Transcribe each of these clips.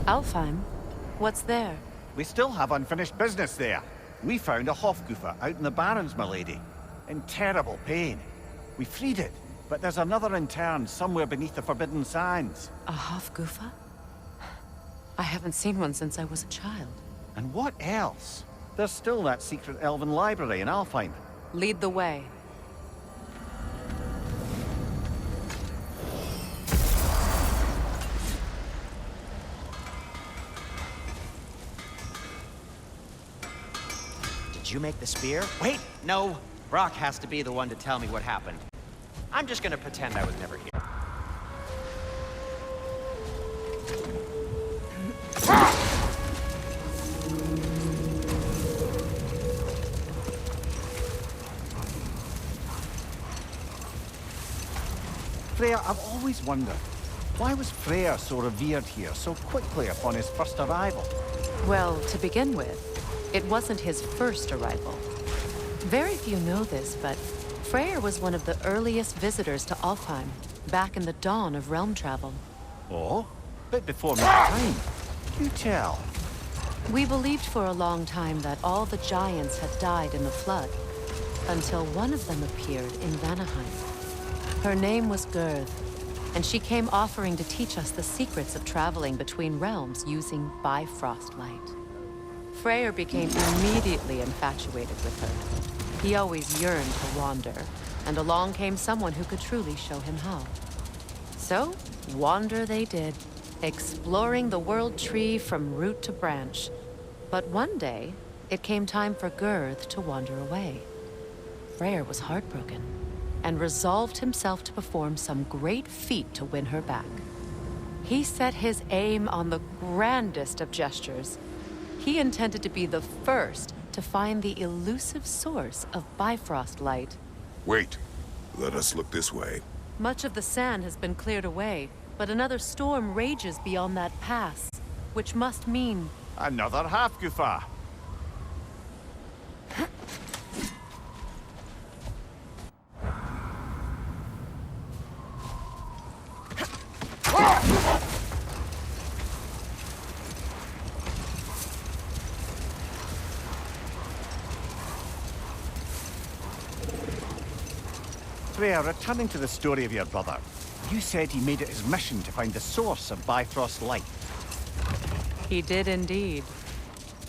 Alfheim? What's there? We still have unfinished business there. We found a Hofgufer out in the Barrens, my lady. In terrible pain. We freed it, but there's another interned somewhere beneath the Forbidden Sands. A Hofgufer? I haven't seen one since I was a child. And what else? There's still that secret elven library in Alfheim. Lead the way. Did you make the spear? Wait, no. Brock has to be the one to tell me what happened. I'm just gonna pretend I was never here. Freya, I've always wondered, why was Freyr so revered here so quickly upon his first arrival? Well, to begin with, it wasn't his first arrival. Very few know this, but Freyr was one of the earliest visitors to Alfheim, back in the dawn of realm travel. Oh? Bit before my time. You tell. We believed for a long time that all the giants had died in the flood, until one of them appeared in Vanaheim. Her name was Gerd, and she came offering to teach us the secrets of traveling between realms using Bifrost light. Freyr became immediately infatuated with her. He always yearned to wander, and along came someone who could truly show him how. So, wander they did, exploring the world tree from root to branch. But one day, it came time for Gerd to wander away. Freyr was heartbroken, and resolved himself to perform some great feat to win her back. He set his aim on the grandest of gestures. He intended to be the first to find the elusive source of Bifrost light. Wait. Let us look this way. Much of the sand has been cleared away, but another storm rages beyond that pass, which must mean... Another Hofgufer. Freya, returning to the story of your brother, you said he made it his mission to find the source of Bifrost light. He did indeed.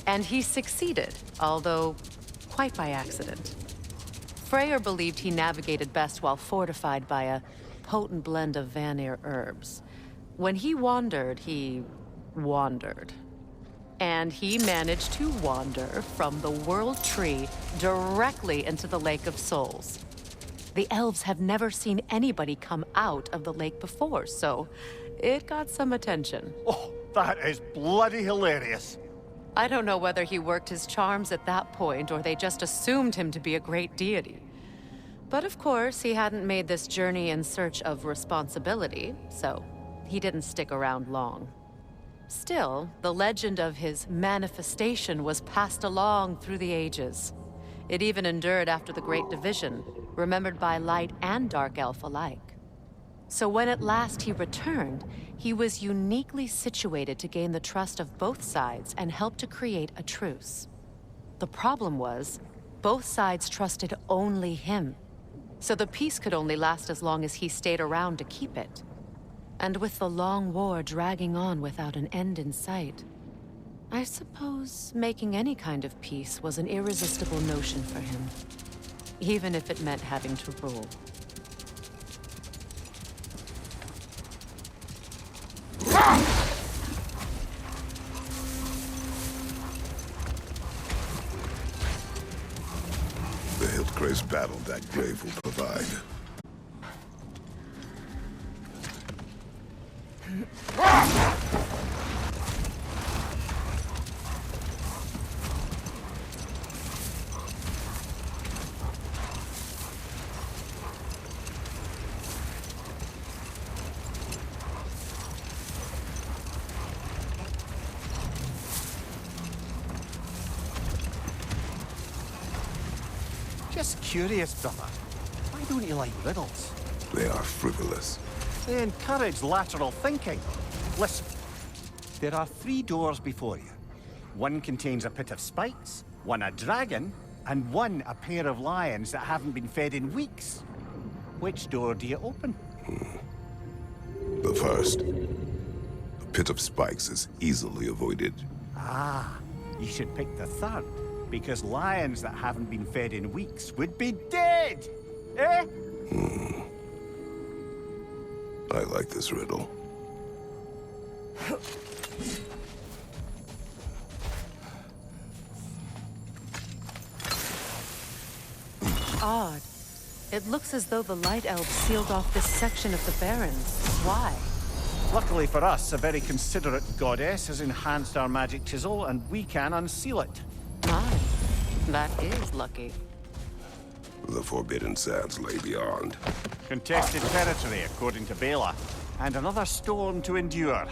And he succeeded, although quite by accident. Freyr believed he navigated best while fortified by a potent blend of Vanir herbs. When he wandered, he wandered. And he managed to wander from the World Tree directly into the Lake of Souls. The elves have never seen anybody come out of the lake before, so it got some attention. Oh, that is bloody hilarious. I don't know whether he worked his charms at that point or they just assumed him to be a great deity. But of course, he hadn't made this journey in search of responsibility, so he didn't stick around long. Still, the legend of his manifestation was passed along through the ages. It even endured after the Great Division, remembered by Light and Dark Elf alike. So when at last he returned, he was uniquely situated to gain the trust of both sides and help to create a truce. The problem was, both sides trusted only him. So the peace could only last as long as he stayed around to keep it. And with the long war dragging on without an end in sight, I suppose making any kind of peace was an irresistible notion for him, even if it meant having to rule. The Hildgrave's battle that grave will provide. Just curious, brother. Why don't you like riddles? They are frivolous. They encourage lateral thinking. Listen. There are 3 doors before you. One contains a pit of spikes, one a dragon, and one a pair of lions that haven't been fed in weeks. Which door do you open? The first. The pit of spikes is easily avoided. Ah, you should pick the third, because lions that haven't been fed in weeks would be dead! Eh? I like this riddle. Odd. It looks as though the Light Elves sealed off this section of the Barrens. Why? Luckily for us, a very considerate goddess has enhanced our magic chisel, and we can unseal it. My, that is lucky. The Forbidden Sands lay beyond. Contested territory, according to Bela, and another storm to endure.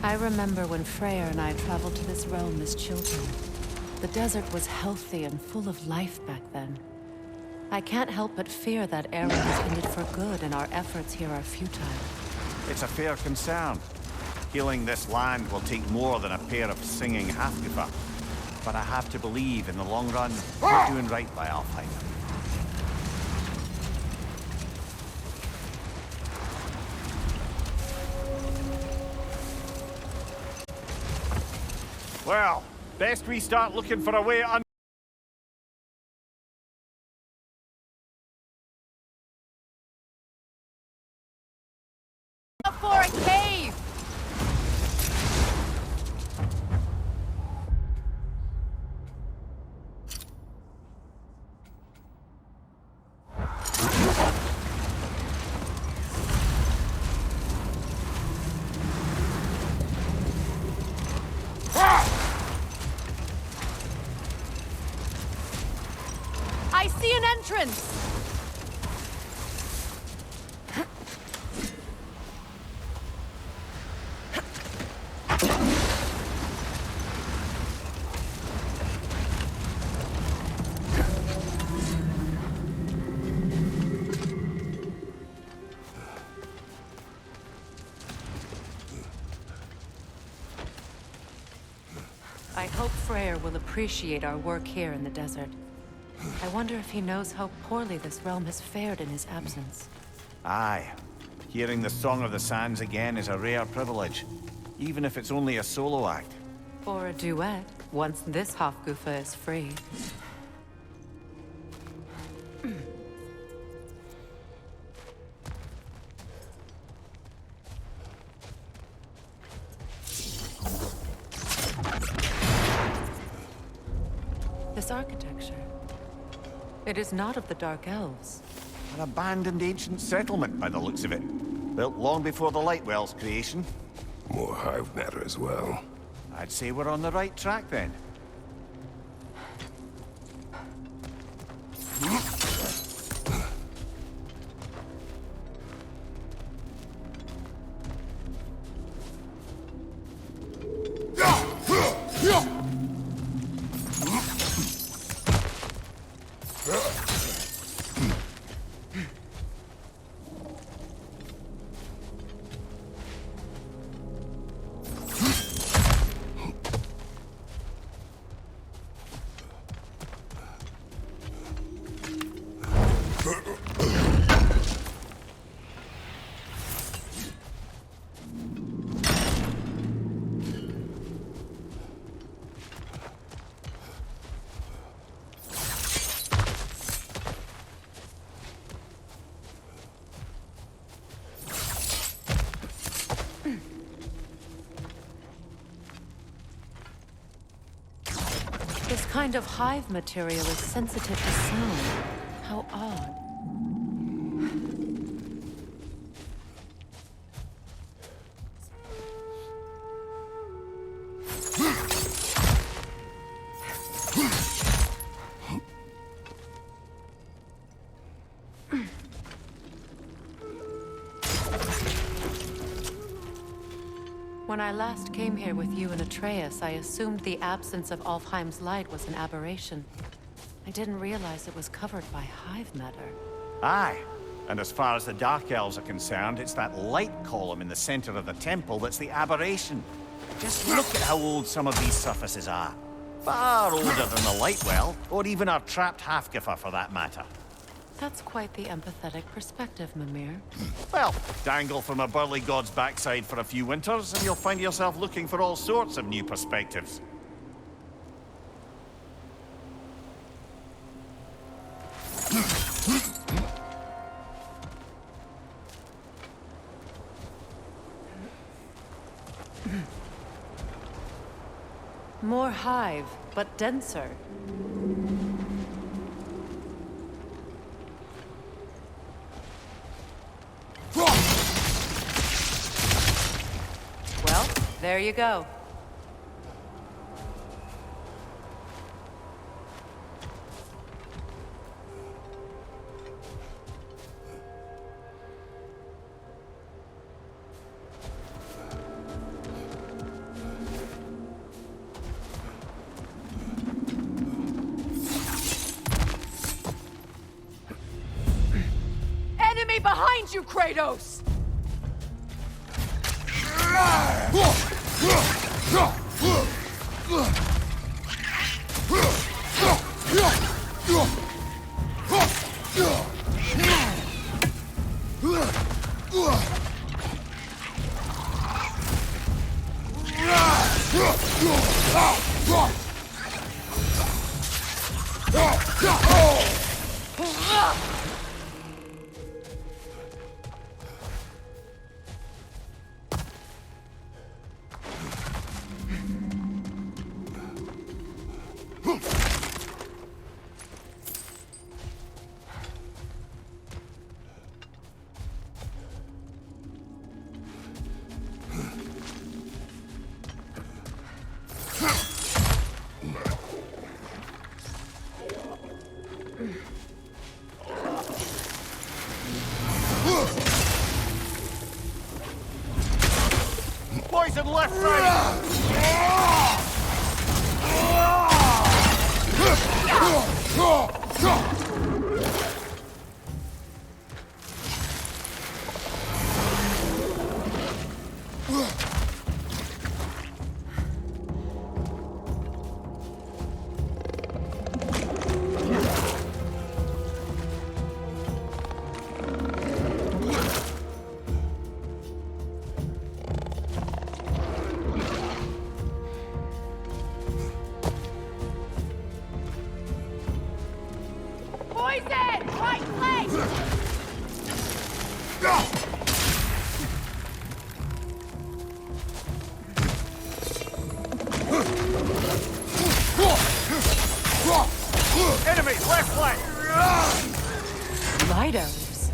I remember when Freyr and I traveled to this realm as children. The desert was healthy and full of life back then. I can't help but fear that era has ended for good and our efforts here are futile. It's a fair concern. Healing this land will take more than a pair of singing Halfgrifa. But I have to believe, in the long run, we're doing right by Alfheim. Well, best we start looking for a way on. For a cave! I see an entrance! I hope Freyr will appreciate our work here in the desert. I wonder if he knows how poorly this realm has fared in his absence. Aye. Hearing the Song of the Sands again is a rare privilege, even if it's only a solo act. Or a duet, once this Hofgufa is free. This architecture. It is not of the Dark Elves. An abandoned ancient settlement by the looks of it. Built long before the Lightwell's creation. More hive matter as well. I'd say we're on the right track then. This kind of hive material is sensitive to sound. How odd. When I last came here with you and Atreus, I assumed the absence of Alfheim's light was an aberration. I didn't realize it was covered by hive matter. Aye. And as far as the Dark Elves are concerned, it's that light column in the center of the temple that's the aberration. Just look at how old some of these surfaces are. Far older than the light well, or even our trapped Halfgiffer for that matter. That's quite the empathetic perspective, Mimir. Well, dangle from a burly god's backside for a few winters, and you'll find yourself looking for all sorts of new perspectives. More hive, but denser. Well, there you go. Enemy behind you, Kratos! Poison left, right! Poison! Right place! Enemy, left flank! Light elves.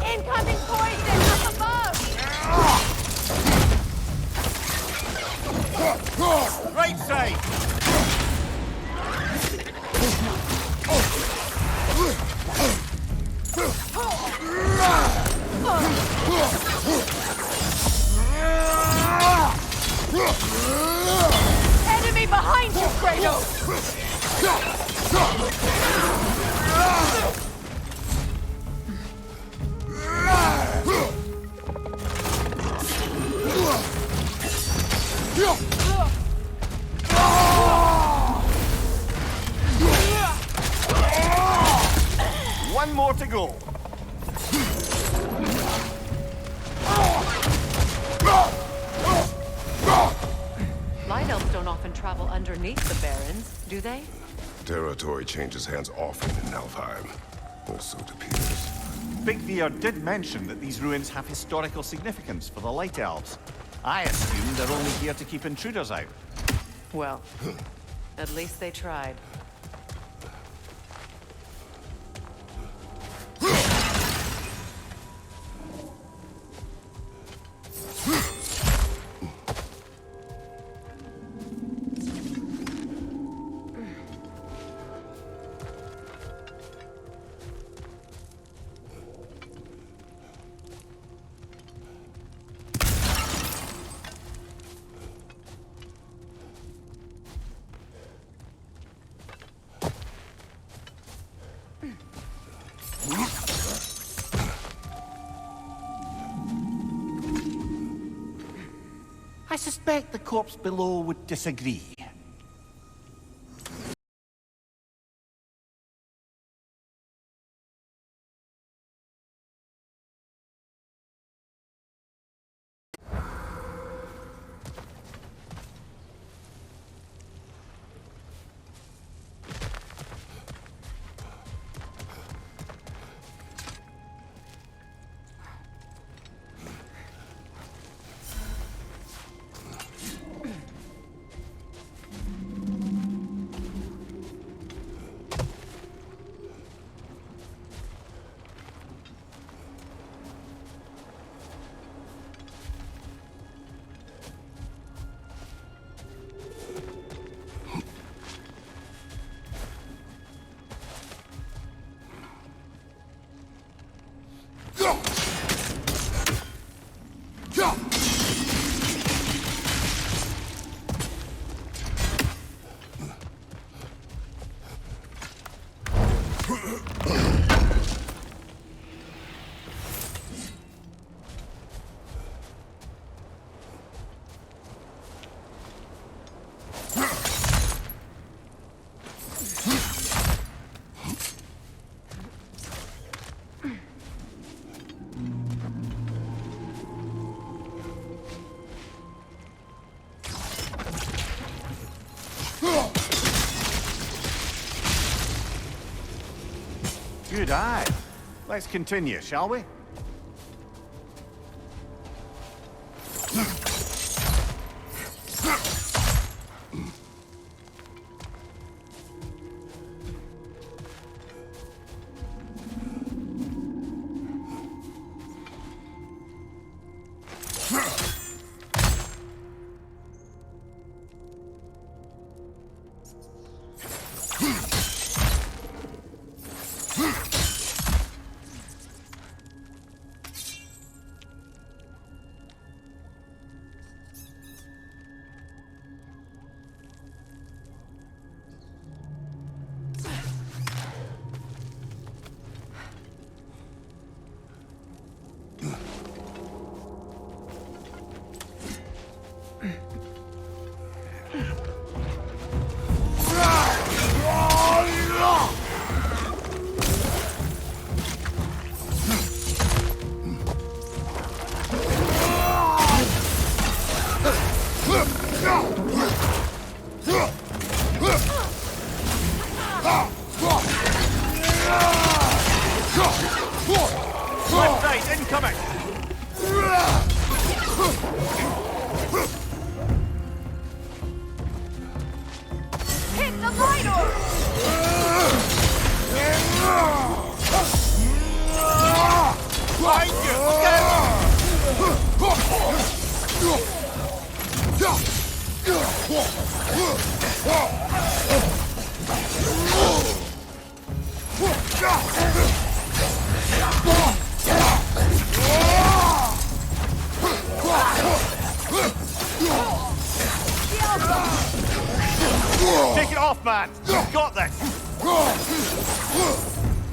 Incoming poison up above! Right side! Enemy behind you, Kratos! One more to go. Light elves don't often travel underneath the Barrens, do they? Territory changes hands often in Alfheim. Or so it appears. Big Veer did mention that these ruins have historical significance for the Light Elves. I assume they're only here to keep intruders out. Well, at least they tried. I suspect the corpse below would disagree. Good eye. Let's continue, shall we? Left side, incoming! Hit the minor! Behind you! Look Take it off, man! You've got this!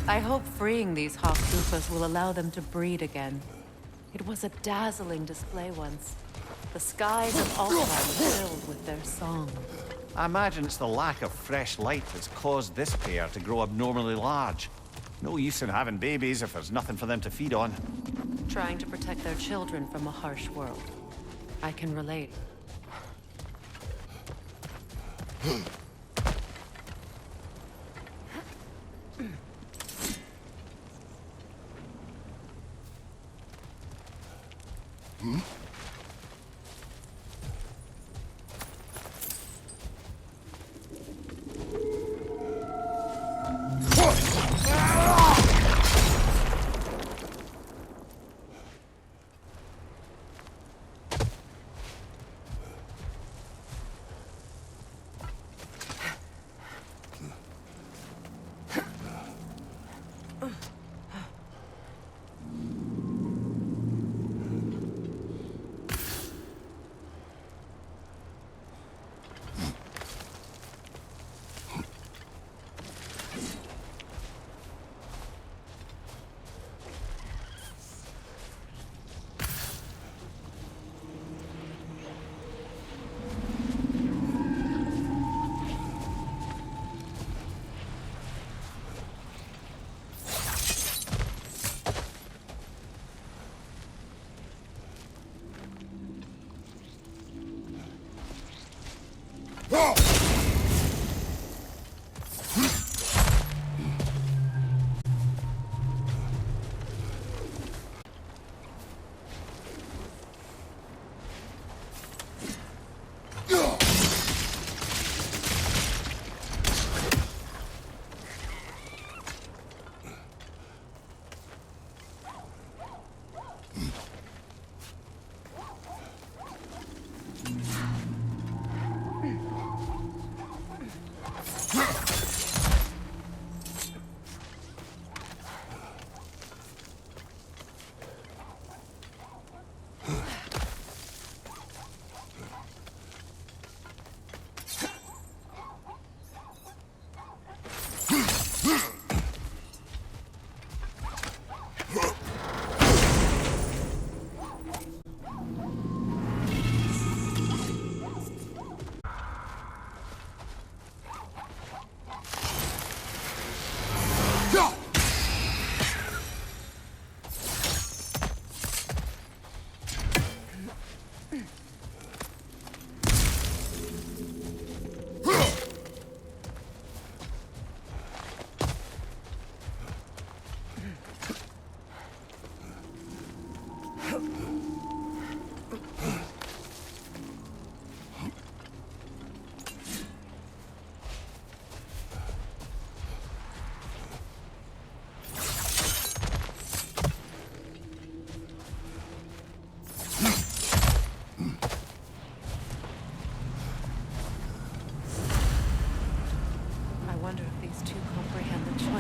I hope freeing these Hofgufas will allow them to breed again. It was a dazzling display once. The skies of Altheim filled with their song. I imagine it's the lack of fresh light that's caused this pair to grow abnormally large. No use in having babies if there's nothing for them to feed on. Trying to protect their children from a harsh world. I can relate.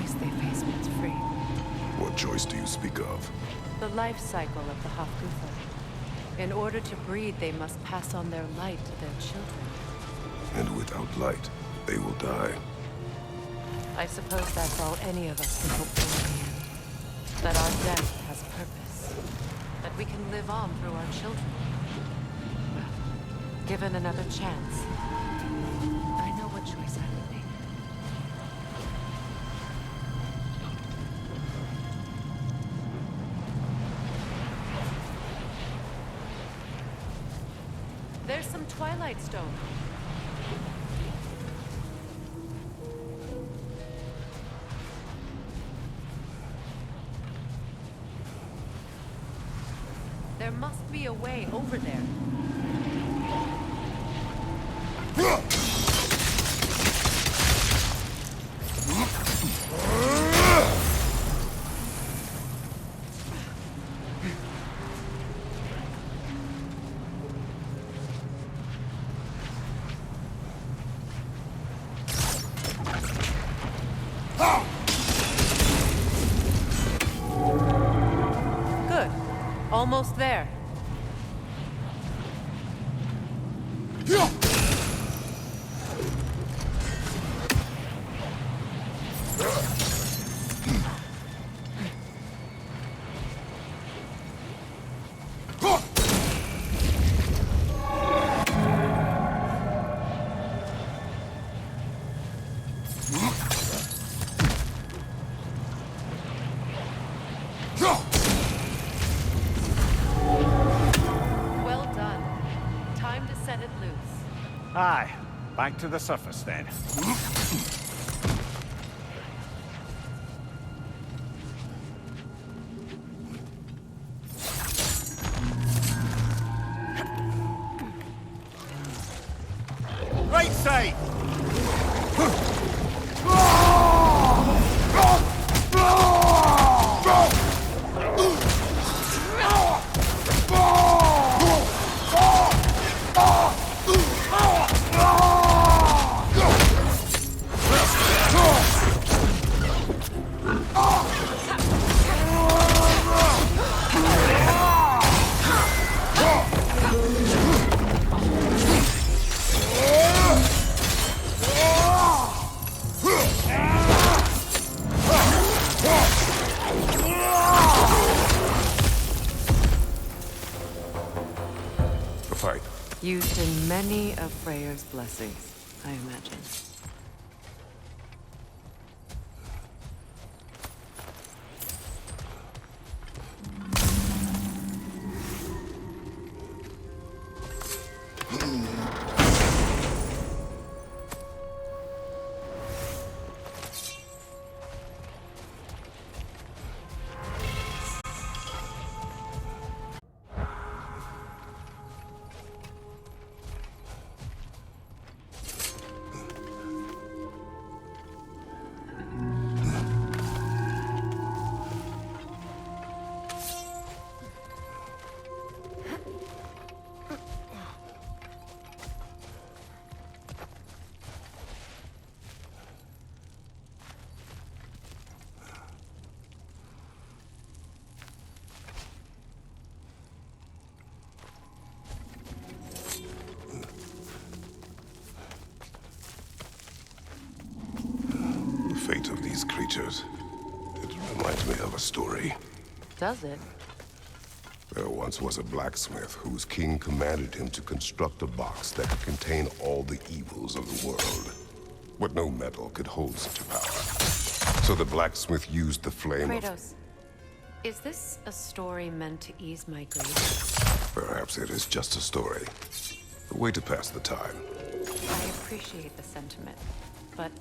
choice they face once free. What choice do you speak of? The life cycle of the Hofgufa. In order to breed, they must pass on their light to their children. And without light, they will die. I suppose that's all any of us can hope for in the end. That our death has purpose. That we can live on through our children. Well, given another chance, I know what choice I would make. There's some Twilight Stone. There must be a way over there. Good. Almost there. Well done. Time to set it loose. Aye, back to the surface then. Right side! Used in many of Freyr's blessings, I imagine. The fate of these creatures, it reminds me of a story. Does it? There once was a blacksmith whose king commanded him to construct a box that could contain all the evils of the world. But no metal could hold such a power. So the blacksmith used the flame Kratos, is this a story meant to ease my grief? Perhaps it is just a story. A way to pass the time. I appreciate the sentiment, but,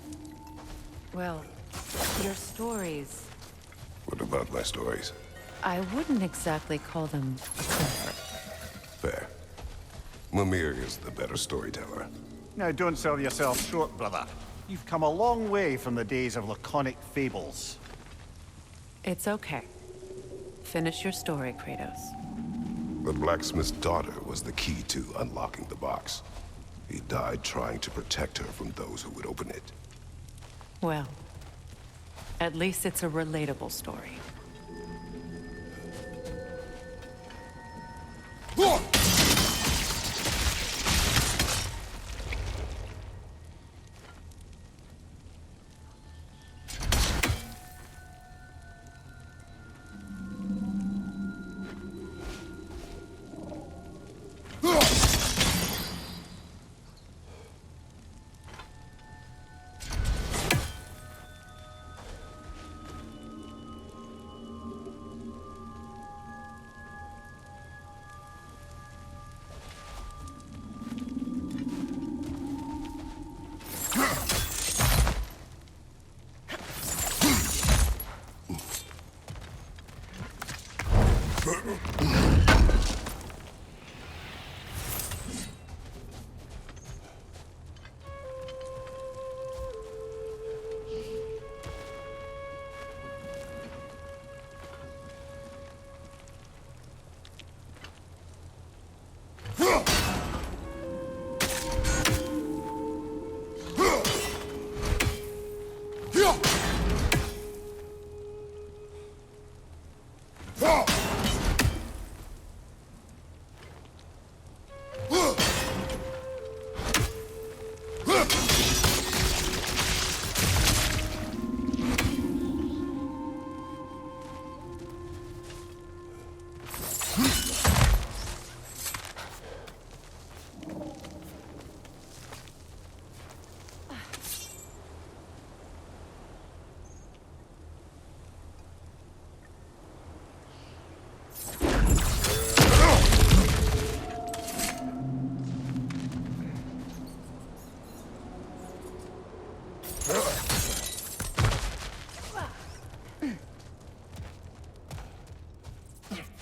well, your stories... What about my stories? I wouldn't exactly call them a comfort. Fair. Mimir is the better storyteller. Now don't sell yourself short, brother. You've come a long way from the days of laconic fables. It's okay. Finish your story, Kratos. The blacksmith's daughter was the key to unlocking the box. He died trying to protect her from those who would open it. Well, At least it's a relatable story.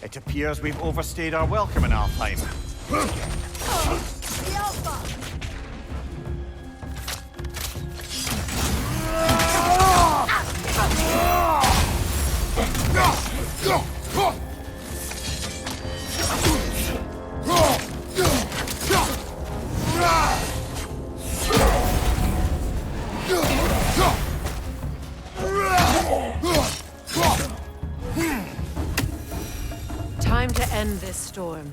It appears we've overstayed our welcome in Alfheim. Time to end this storm.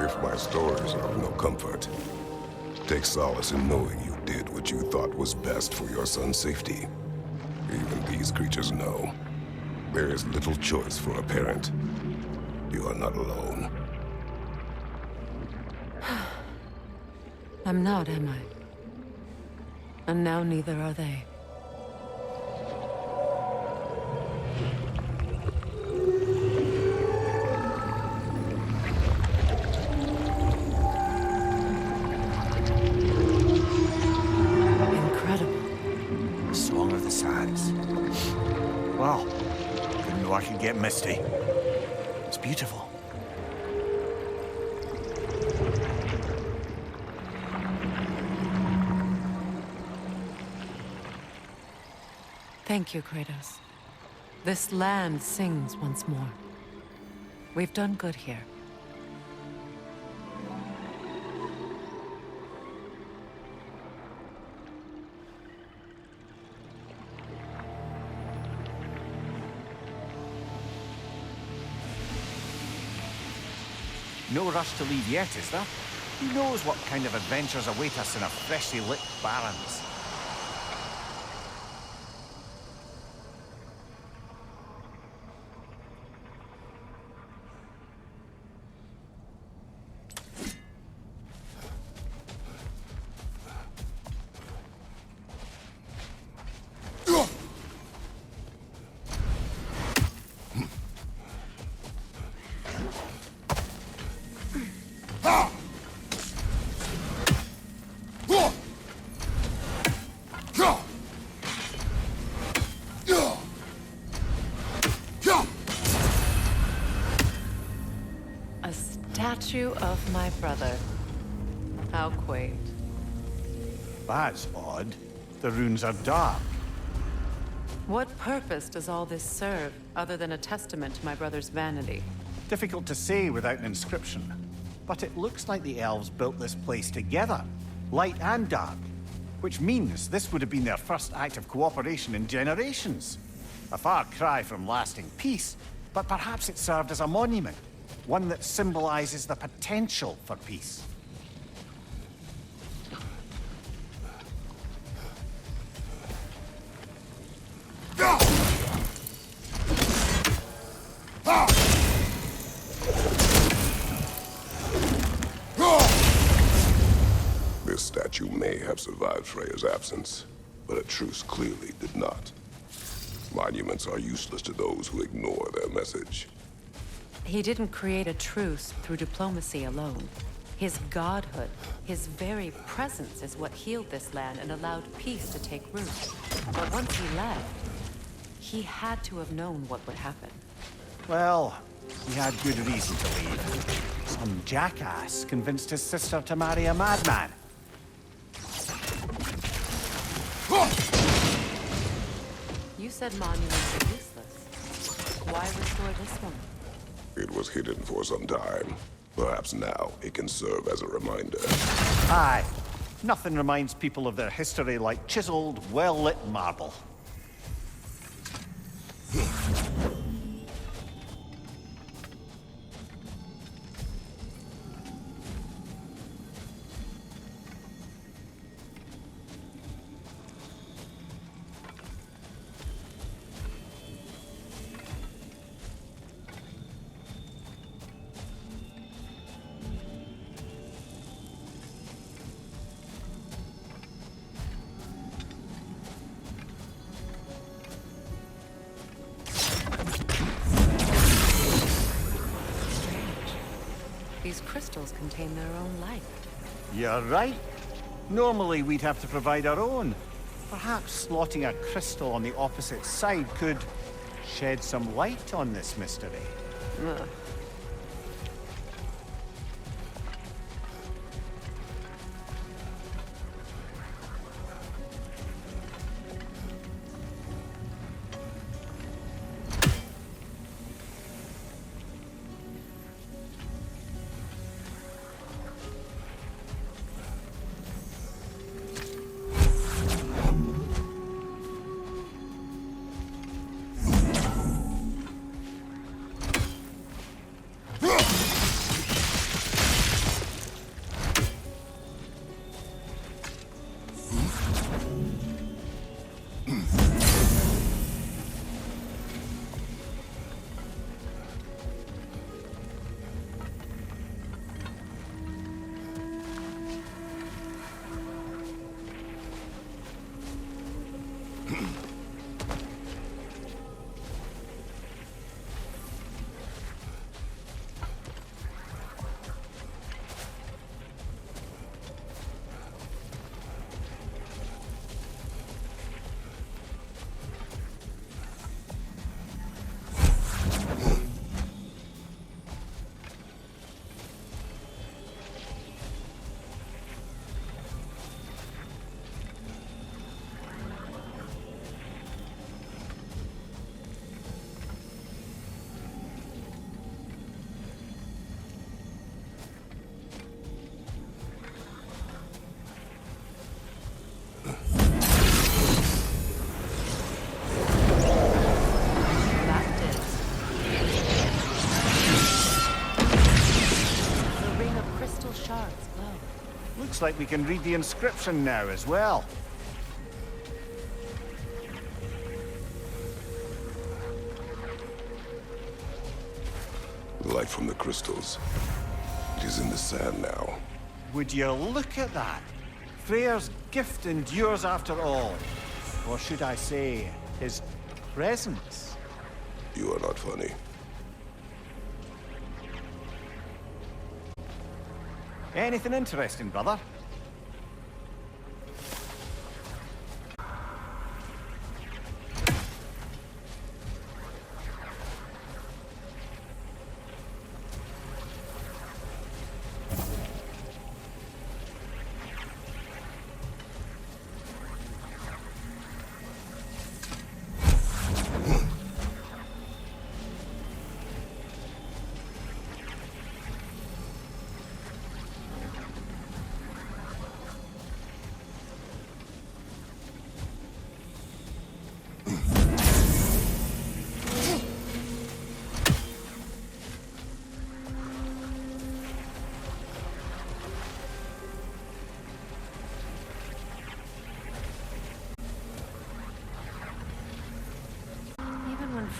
If my stories are of no comfort, take solace in knowing you did what you thought was best for your son's safety. Even these creatures know. There is little choice for a parent. You are not alone. I'm not, am I? And now neither are they. Incredible. Song of the Sands. Well, didn't know I could get misty. It's beautiful. Thank you, Kratos. This land sings once more. We've done good here. No rush to leave yet, is there? Who knows what kind of adventures await us in our freshly lit barrens? A statue of my brother. How quaint. That's odd. The runes are dark. What purpose does all this serve, other than a testament to my brother's vanity? Difficult to say without an inscription. But it looks like the elves built this place together, light and dark. Which means this would have been their first act of cooperation in generations. A far cry from lasting peace, but perhaps it served as a monument. One that symbolizes the potential for peace. This statue may have survived Freya's absence, but a truce clearly did not. Monuments are useless to those who ignore their message. He didn't create a truce through diplomacy alone. His godhood, his very presence is what healed this land and allowed peace to take root. But once he left, he had to have known what would happen. Well, he had good reason to leave. Some jackass convinced his sister to marry a madman. You said monuments are useless. Why restore this one? It was hidden for some time. Perhaps now it can serve as a reminder. Aye. Nothing reminds people of their history like chiseled, well-lit marble. These crystals contain their own light. You're right. Normally we'd have to provide our own. Perhaps slotting a crystal on the opposite side could shed some light on this mystery. Ugh. Looks like we can read the inscription now as well. The light from the crystals. It is in the sand now. Would you look at that? Freyr's gift endures after all. Or should I say, his presence? You are not funny. Anything interesting, brother?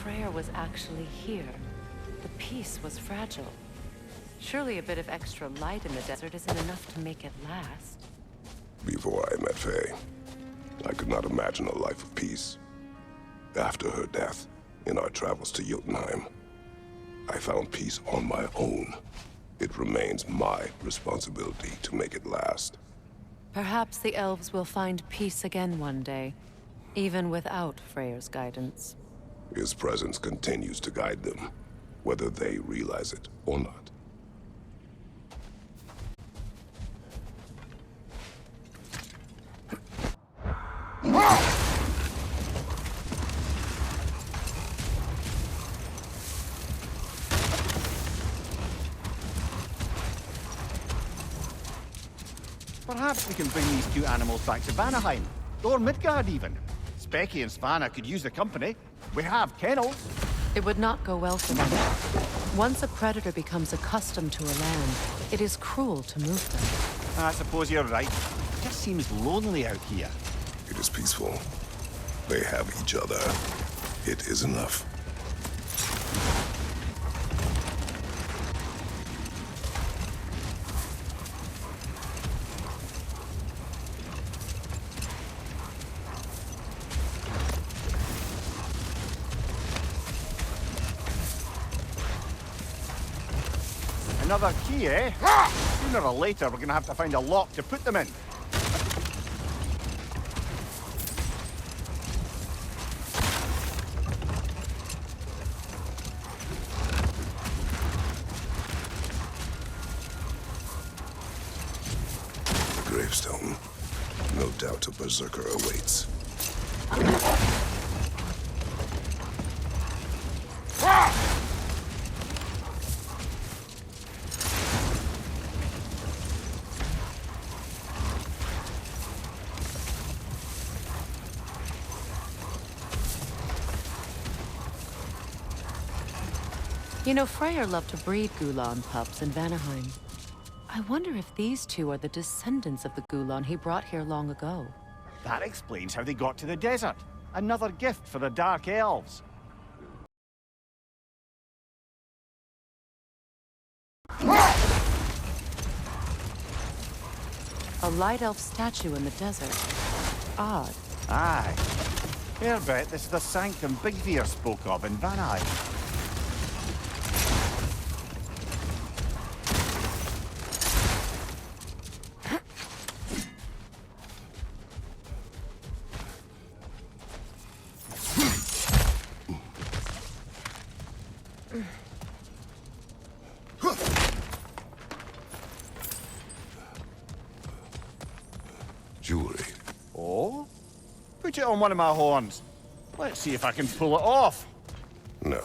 Freyr was actually here. The peace was fragile. Surely a bit of extra light in the desert isn't enough to make it last. Before I met Faye, I could not imagine a life of peace. After her death, in our travels to Jotunheim, I found peace on my own. It remains my responsibility to make it last. Perhaps the elves will find peace again one day, even without Freyr's guidance. His presence continues to guide them, whether they realize it or not. Perhaps we can bring these two animals back to Vanaheim, or Midgard even. Specky and Svanna could use the company. We have kennels. It would not go well for them. Once a predator becomes accustomed to a land, it is cruel to move them. I suppose you're right. It just seems lonely out here. It is peaceful. They have each other. It is enough. Another key, eh? Sooner or later, we're gonna have to find a lock to put them in. The gravestone. No doubt a berserker awaits. You know, Freyr loved to breed Gulan pups in Vanaheim. I wonder if these two are the descendants of the Gulan he brought here long ago. That explains how they got to the desert. Another gift for the Dark Elves. A light elf statue in the desert. Odd. Aye. Fair bet this is the sanctum Bigvir spoke of in Vanaheim. Jewelry. Oh? Put it on one of my horns. Let's see if I can pull it off. No.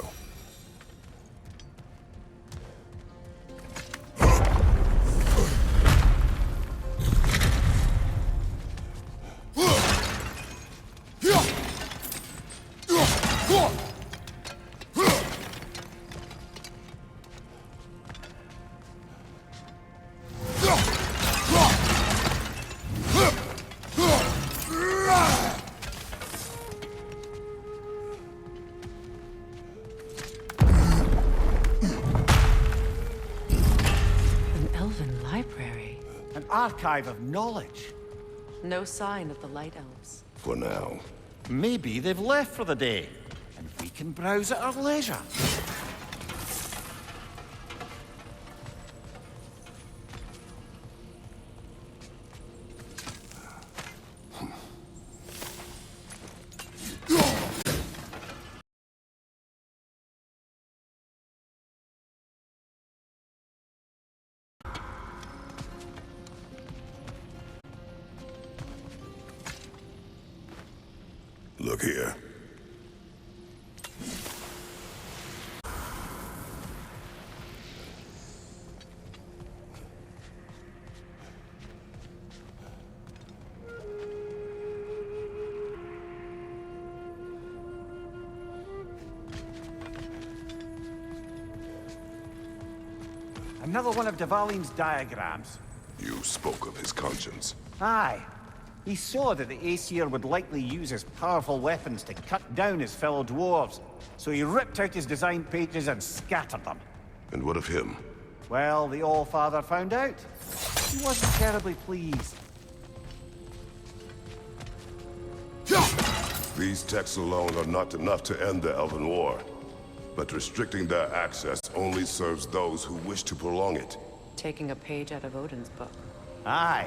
library. An archive of knowledge. No sign of the Light Elves. For now. Maybe they've left for the day, and we can browse at our leisure. Look here. Another one of Devaline's diagrams. You spoke of his conscience. Aye. He saw that the Aesir would likely use his powerful weapons to cut down his fellow dwarves, so he ripped out his design pages and scattered them. And what of him? Well, the All-Father found out. He wasn't terribly pleased. These texts alone are not enough to end the Elven War. But restricting their access only serves those who wish to prolong it. Taking a page out of Odin's book. Aye.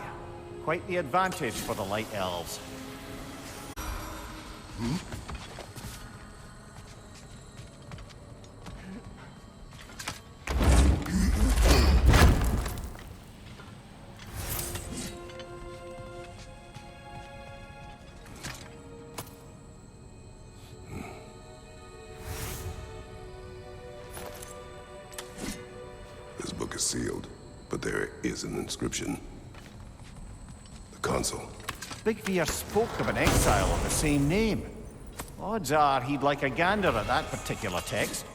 Quite the advantage for the Light Elves. This book is sealed, but there is an inscription. Console. Big Veer spoke of an exile of the same name. Odds are he'd like a gander at that particular text.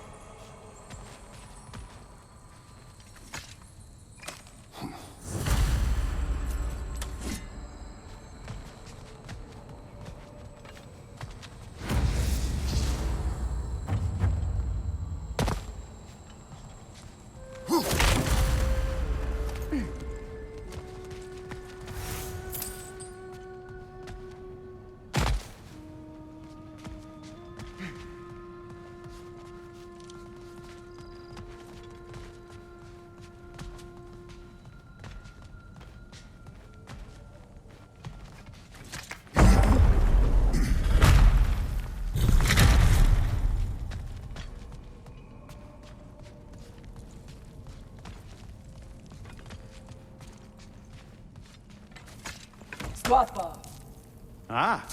Ah,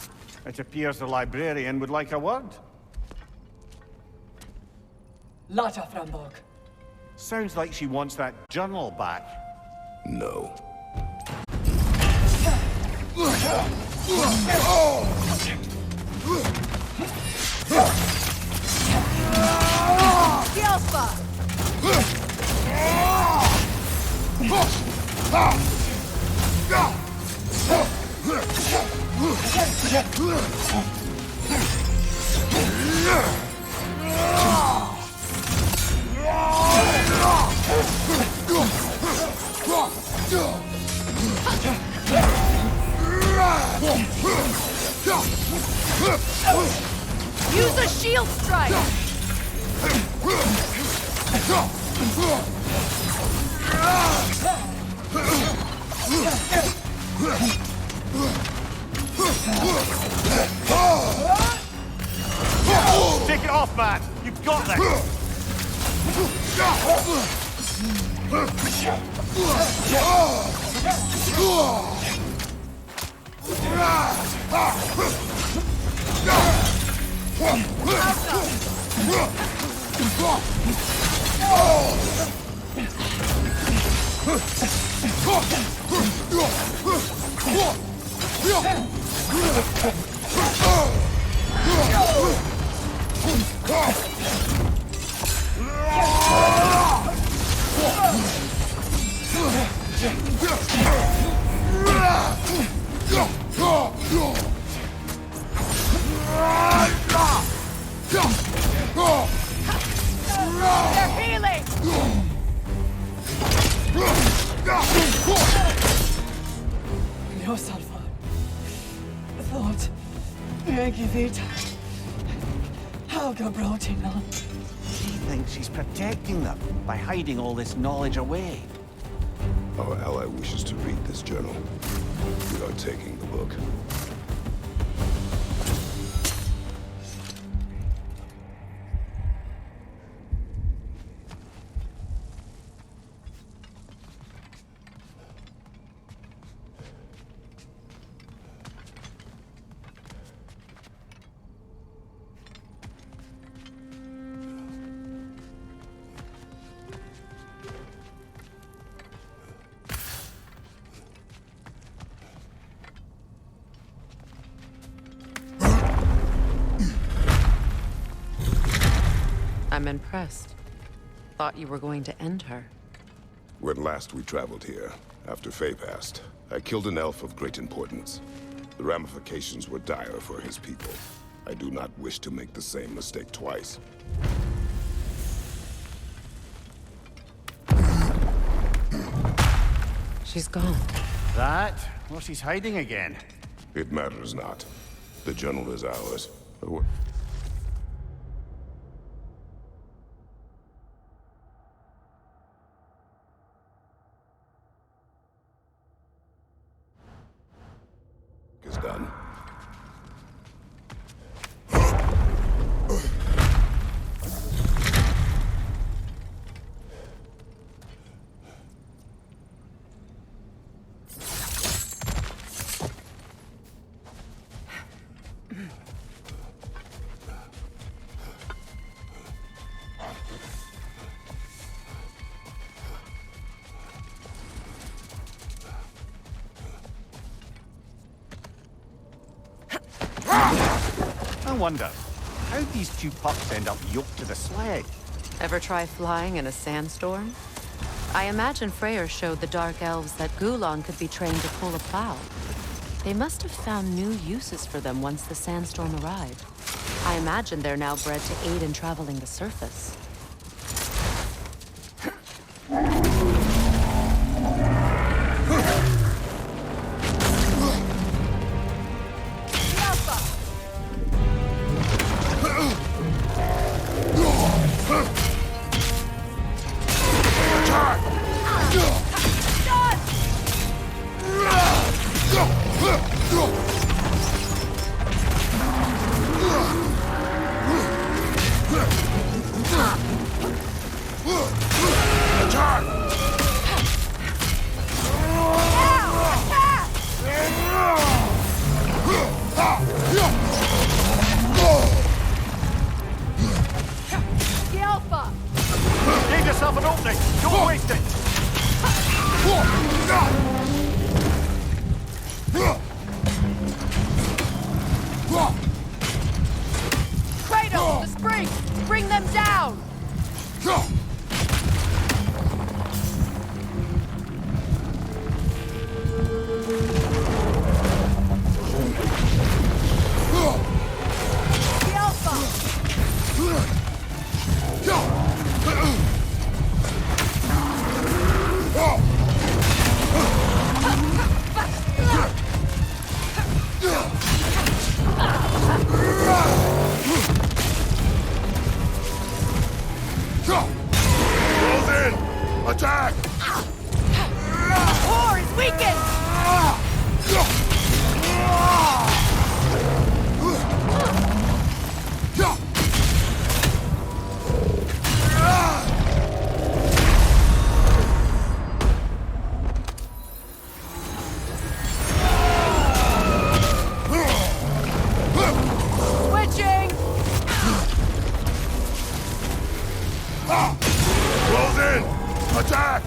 it appears the librarian would like a word. Lata Framborg. Sounds like she wants that journal back. No. Use a shield strike! Take it off, man! You've got this! They're healing! Rosalvar. Thought jag vet Helga brought him on. She thinks she's protecting them by hiding all this knowledge away. Our ally wishes to read this journal. We are taking the book. I'm impressed. Thought you were going to end her. When last we traveled here, after Faye passed, I killed an elf of great importance. The ramifications were dire for his people. I do not wish to make the same mistake twice. She's gone. That? Well, she's hiding again. It matters not. The journal is ours. Is done. I wonder, how'd these two pups end up yoked to the sled? Ever try flying in a sandstorm? I imagine Freyr showed the Dark Elves that Gulon could be trained to pull a plow. They must have found new uses for them once the sandstorm arrived. I imagine they're now bred to aid in traveling the surface. Give yourself an opening! Don't waste it! Kratos, the spring! Bring them down! The Alpha! Close in! Attack! War is weakened! Switching! Close in! Attack!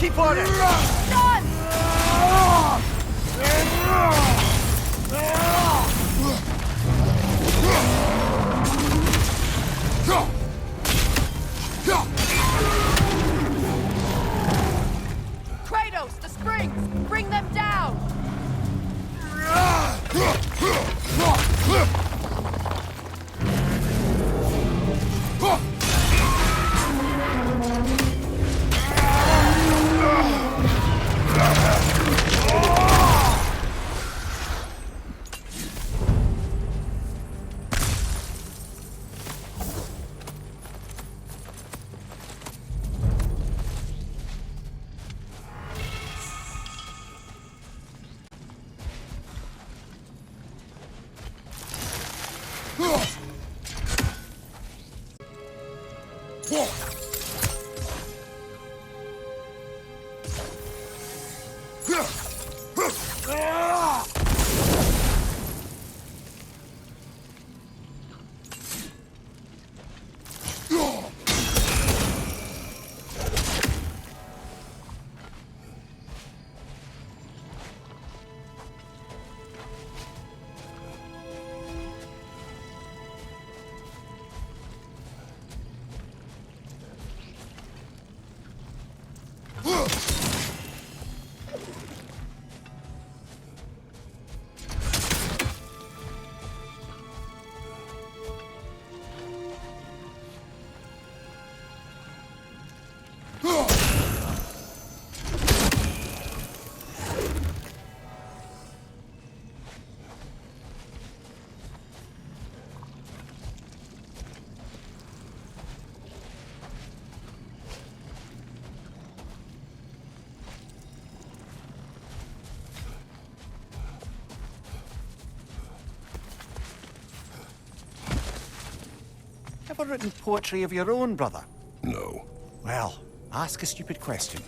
Keep on it! Kratos, the springs! Bring them down! Ever written poetry of your own, brother? No. Well, ask a stupid question.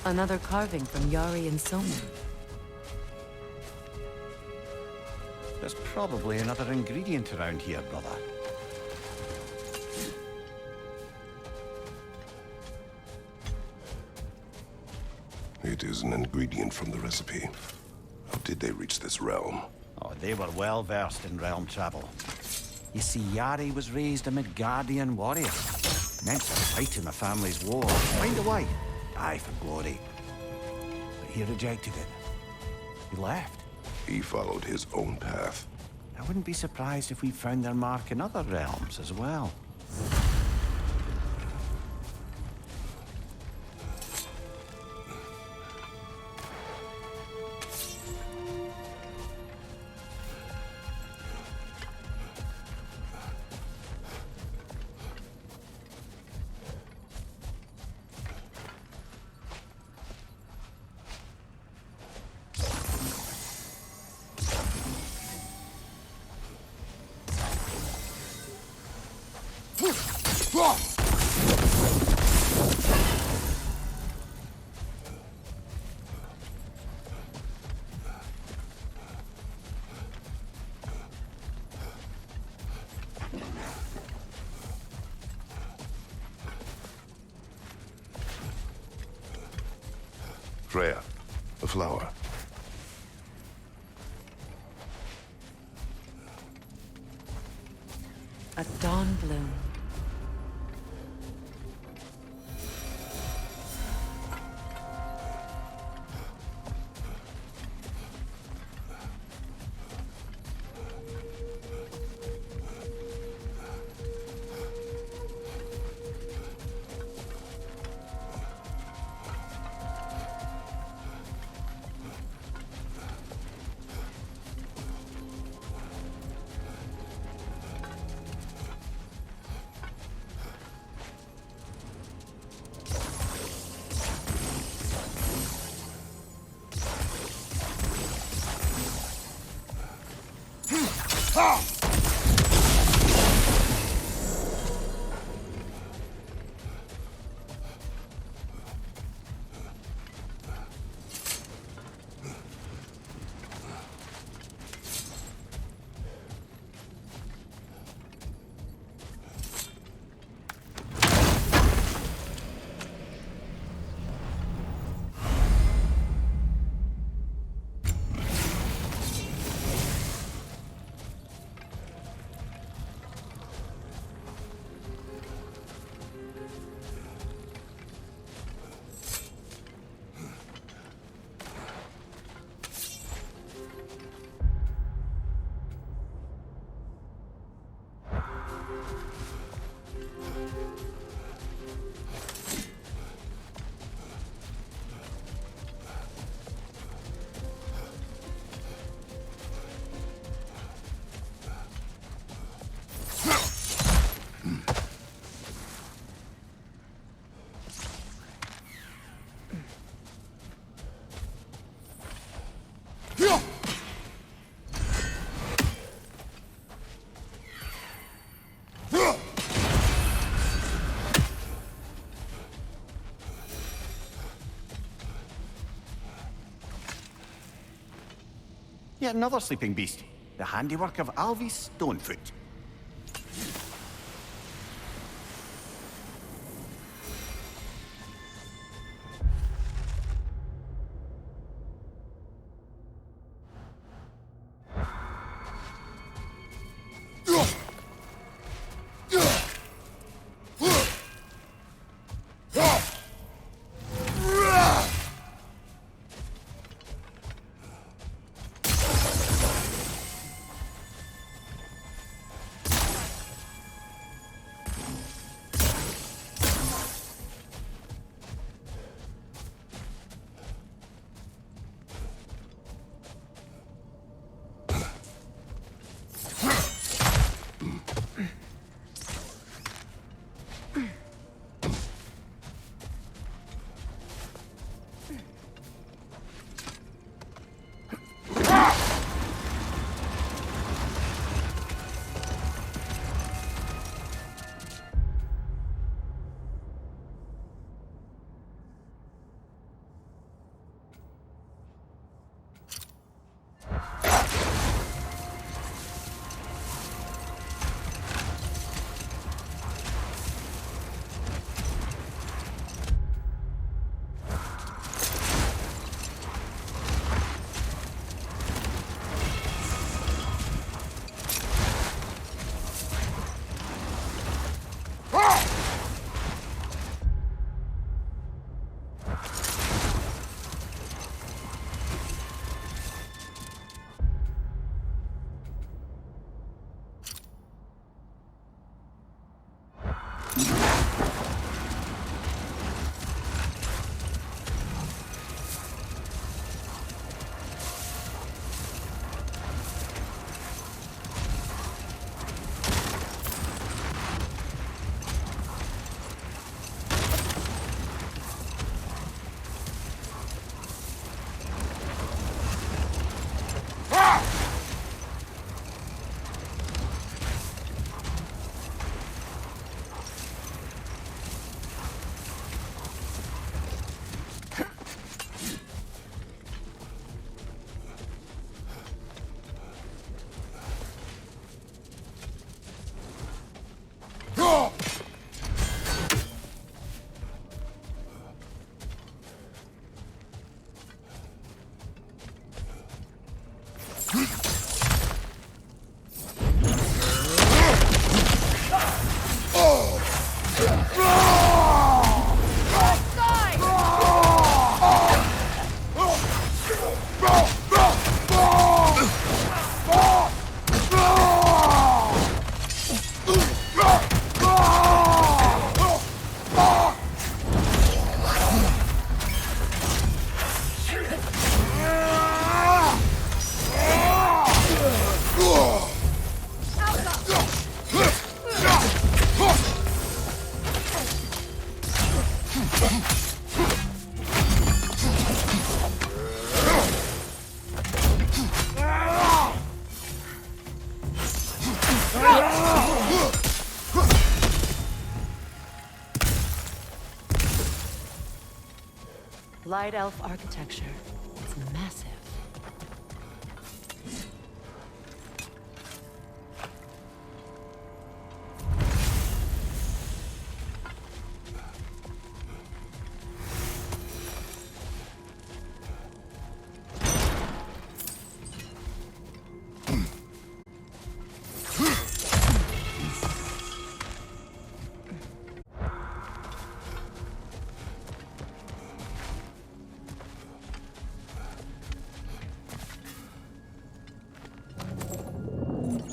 Another carving from Yari and Soma. There's probably another ingredient around here, brother. It is an ingredient from the recipe. How did they reach this realm? Oh, they were well versed in realm travel. You see, Yari was raised a Midgardian warrior. Meant to fight in the family's war, find a way, die for glory. But he rejected it. He left. He followed his own path. I wouldn't be surprised if we found their mark in other realms as well. Freya, a flower. A dawn bloom. Yet another sleeping beast. The handiwork of Alvis Stonefoot. Light elf architecture. It's massive.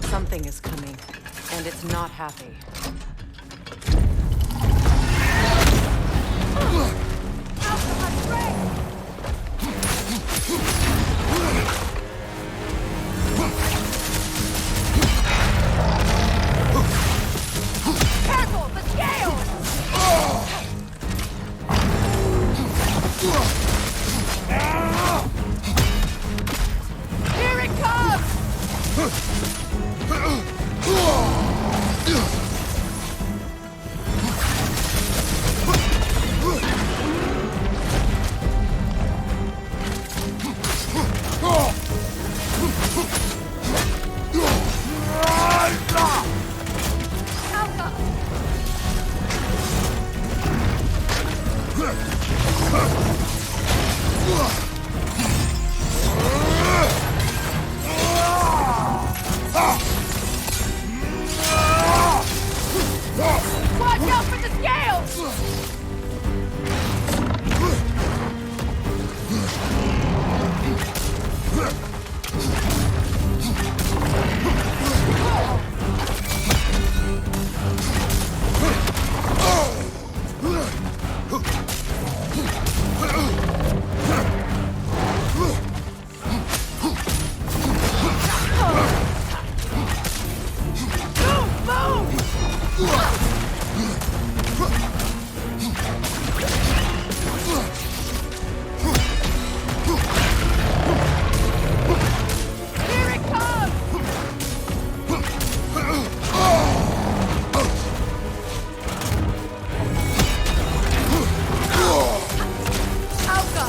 Something is coming, and it's not happy. Careful, the scales! Here it comes! Watch out for the scales! Here it comes! Alka!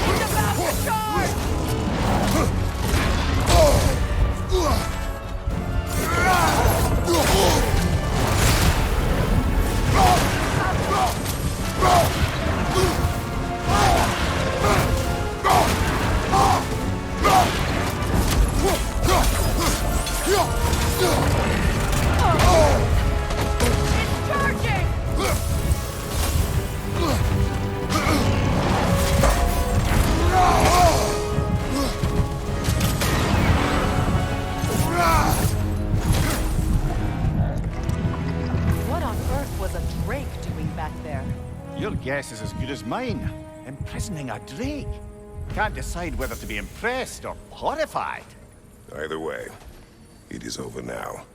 It's about to charge! It's charging! What on earth was a drake doing back there? Your guess is as good as mine. Imprisoning a drake. Can't decide whether to be impressed or horrified. Either way, it is over now.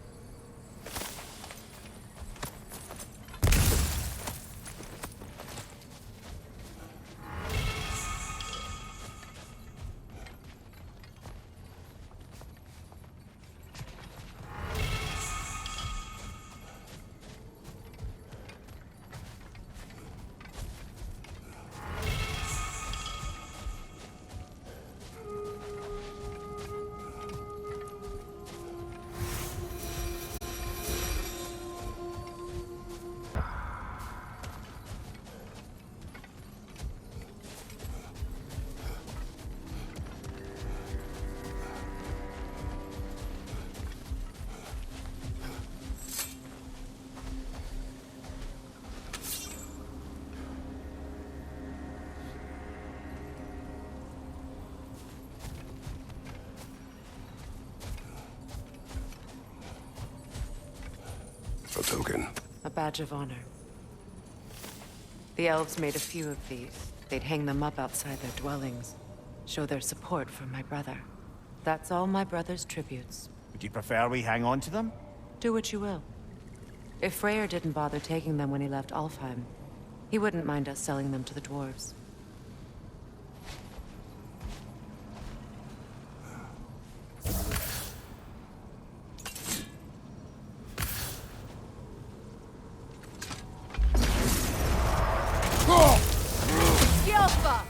A token. A badge of honor. The elves made a few of these. They'd hang them up outside their dwellings. Show their support for my brother. That's all my brother's tributes. Would you prefer we hang on to them? Do what you will. If Freyr didn't bother taking them when he left Alfheim, he wouldn't mind us selling them to the dwarves. Yelpa!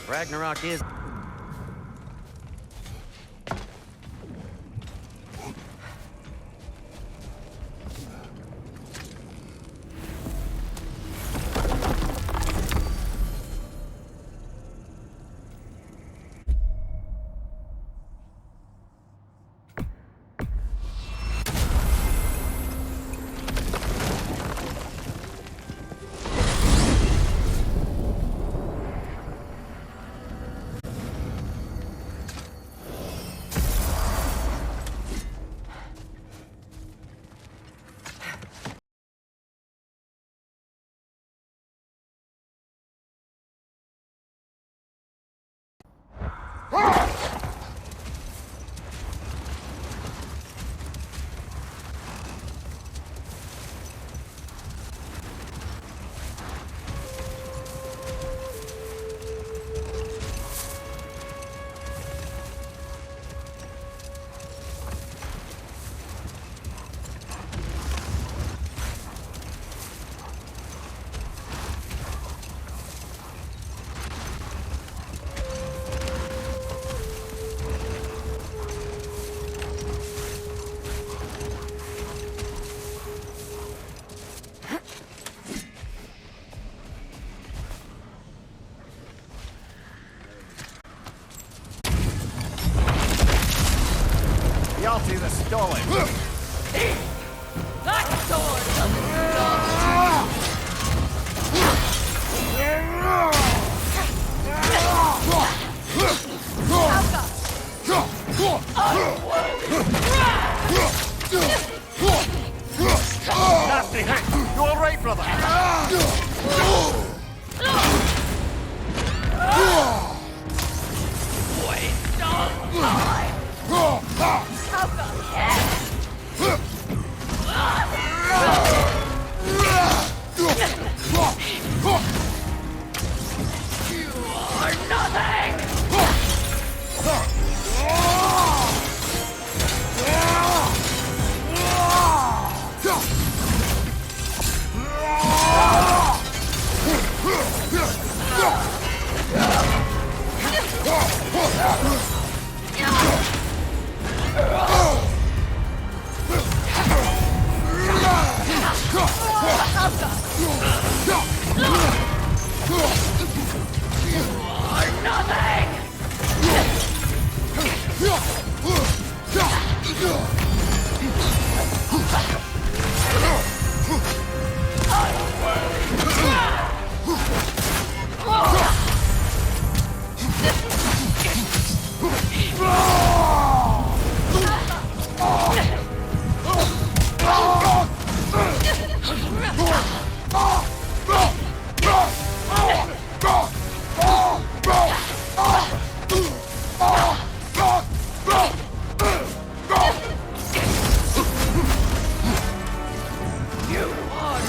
Ragnarok is... Yalti the Stolen. That sword doesn't stop. Nasty hit! You alright, brother? Waste of time. You are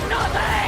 nothing!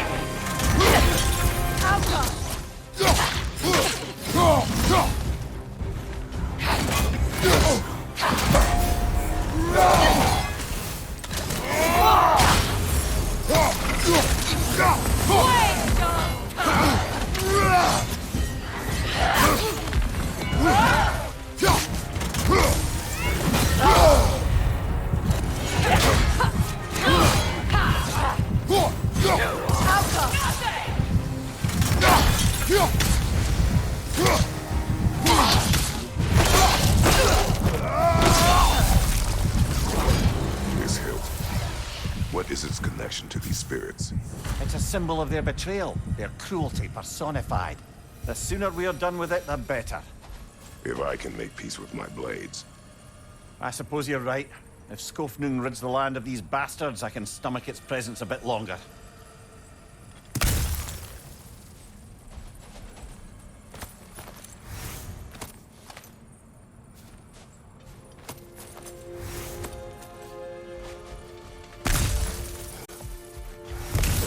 This hilt. What is its connection to these spirits? It's a symbol of their betrayal, their cruelty personified. The sooner we're done with it, the better. If I can make peace with my blades. I suppose you're right. If Skofnung rids the land of these bastards, I can stomach its presence a bit longer.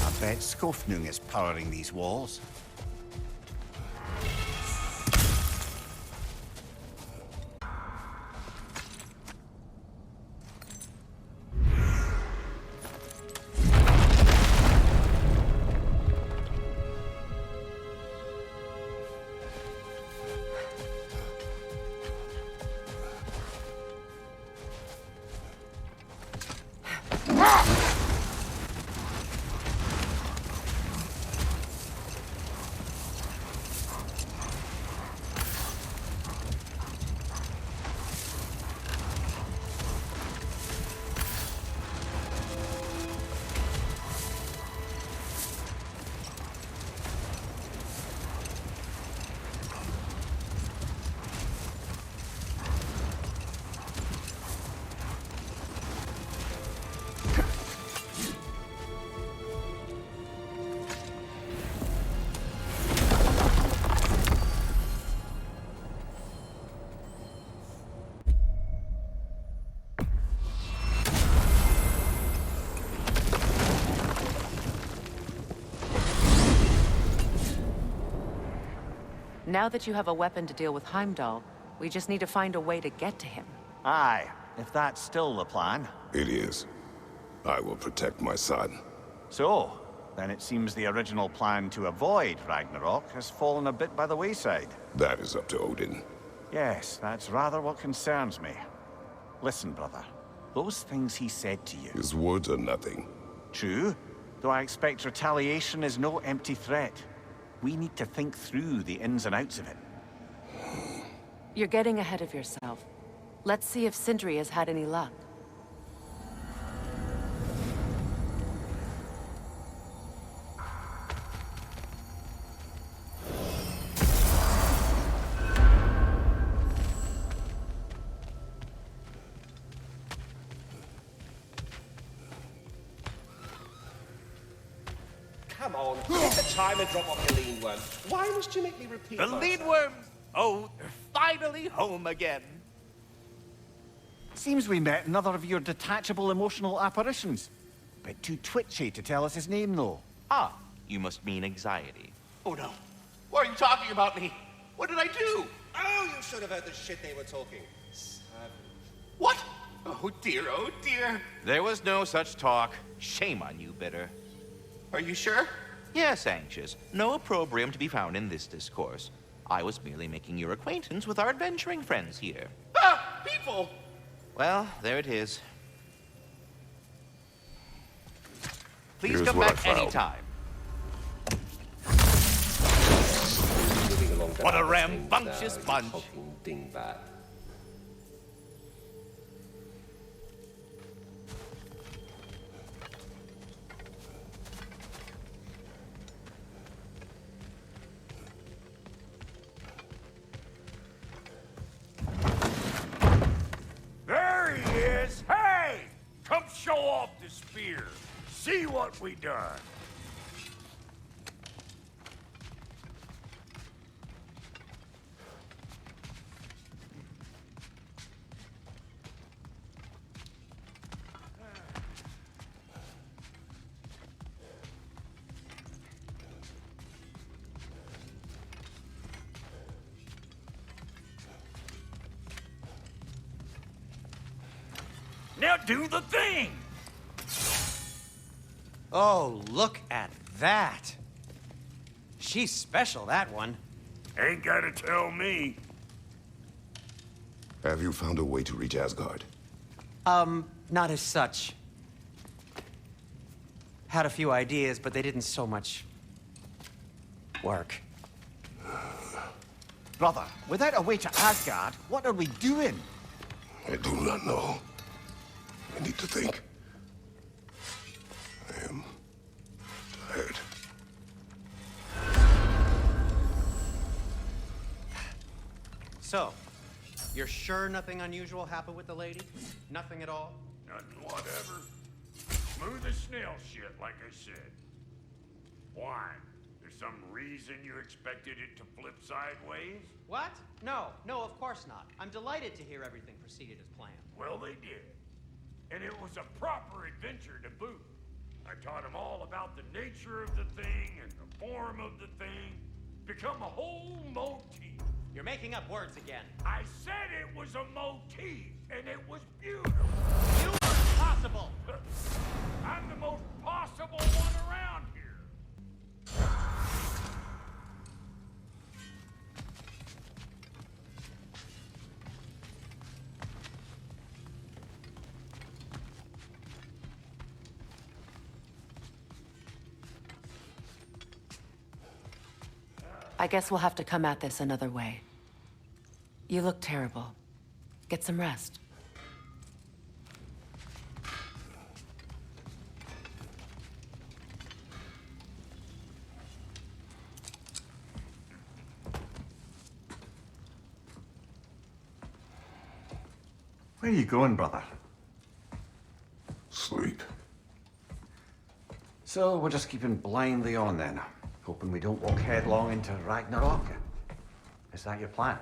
I bet Skofnung is powering these walls. Now that you have a weapon to deal with Heimdall, we just need to find a way to get to him. Aye, if that's still the plan. It is. I will protect my son. So, then it seems the original plan to avoid Ragnarok has fallen a bit by the wayside. That is up to Odin. Yes, that's rather what concerns me. Listen, brother. Those things he said to you. His words are nothing. True, though I expect retaliation is no empty threat. We need to think through the ins and outs of it. You're getting ahead of yourself. Let's see if Sindri has had any luck. Come on, take the time and drop off your lean worm. Why must you make me repeat The myself? lead worms! Oh, they're finally home again. Seems we met another of your detachable emotional apparitions. Bit too twitchy to tell us his name, though. Ah, you must mean anxiety. Oh no. Why are you talking about me? What did I do? Oh, you should have heard the shit they were talking. Savage. What? Oh dear, oh dear. There was no such talk. Shame on you, Bitter. Are you sure? Yes, Anxious. No opprobrium to be found in this discourse. I was merely making your acquaintance with our adventuring friends here. Ah, people! Well, there it is. Please Here's come what I back found. anytime. Moving along What a down the same rambunctious you bunch. hulking dingbat. There he is! Hey! Come show off the spear. See what we done. Now do the thing! Oh, look at that. She's special, that one. Ain't gotta tell me. Have you found a way to reach Asgard? Not as such. Had a few ideas, but they didn't so much work. Brother, without a way to Asgard, what are we doing? I do not know. I need to think. I am tired. So, you're sure nothing unusual happened with the lady? Nothing at all? Nothing whatever. Smooth as snail shit, like I said. Why? There's some reason you expected it to flip sideways? What? No, of course not. I'm delighted to hear everything proceeded as planned. Well, they did. And it was a proper adventure to boot. I taught them all about the nature of the thing and the form of the thing. Become a whole motif. You're making up words again. I said it was a motif, and it was beautiful. You are impossible! I'm the most possible one around here. I guess we'll have to come at this another way. You look terrible. Get some rest. Where are you going, brother? Sleep. So we're just keeping blindly on then, hoping we don't walk headlong into Ragnarok. Is that your plan?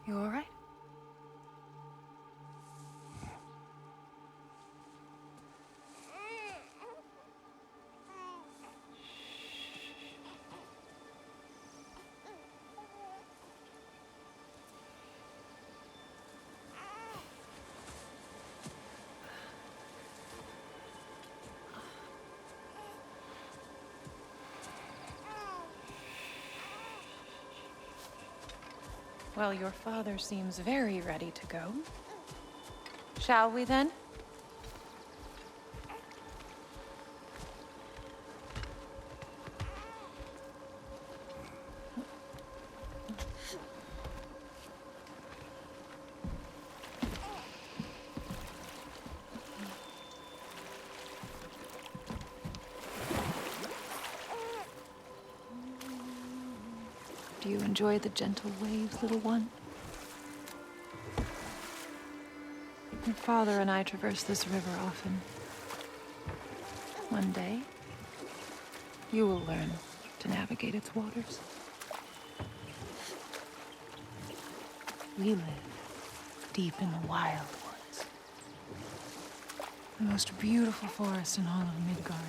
You all right? Well, your father seems very ready to go. Shall we then? Do you enjoy the gentle waves, little one? Your father and I traverse this river often. One day, you will learn to navigate its waters. We live deep in the wild woods. The most beautiful forest in all of Midgard.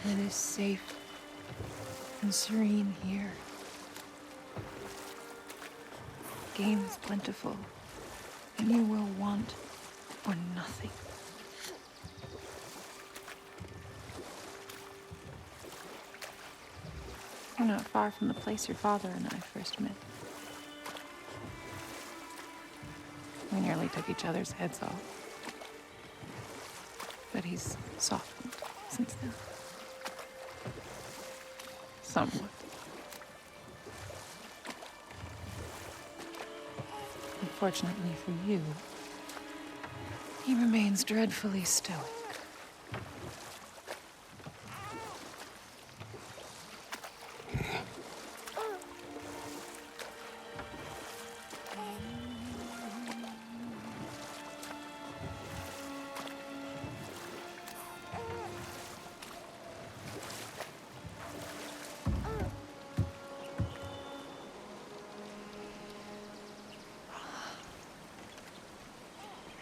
It is safe and serene here. Game is plentiful, and you will want for nothing. We're not far from the place your father and I first met. We nearly took each other's heads off. But he's softened since then. Somewhat. Unfortunately for you, he remains dreadfully stoic.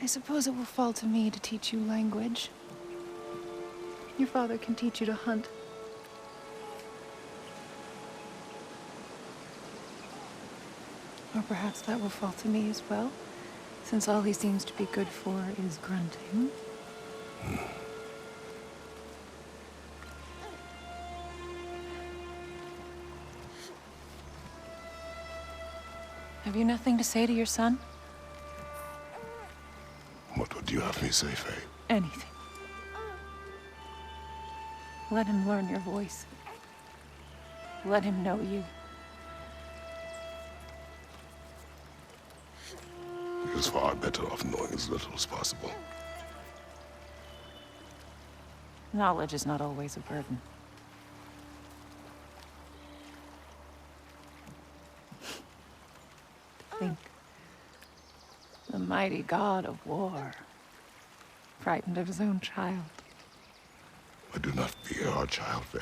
I suppose it will fall to me to teach you language. Your father can teach you to hunt. Or perhaps that will fall to me as well, since all he seems to be good for is grunting. Have you nothing to say to your son? What would you have me say, Faye? Anything. Let him learn your voice. Let him know you. He is far better off knowing as little as possible. Knowledge is not always a burden. Think. The mighty god of war, frightened of his own child. I do not fear our child, Faye.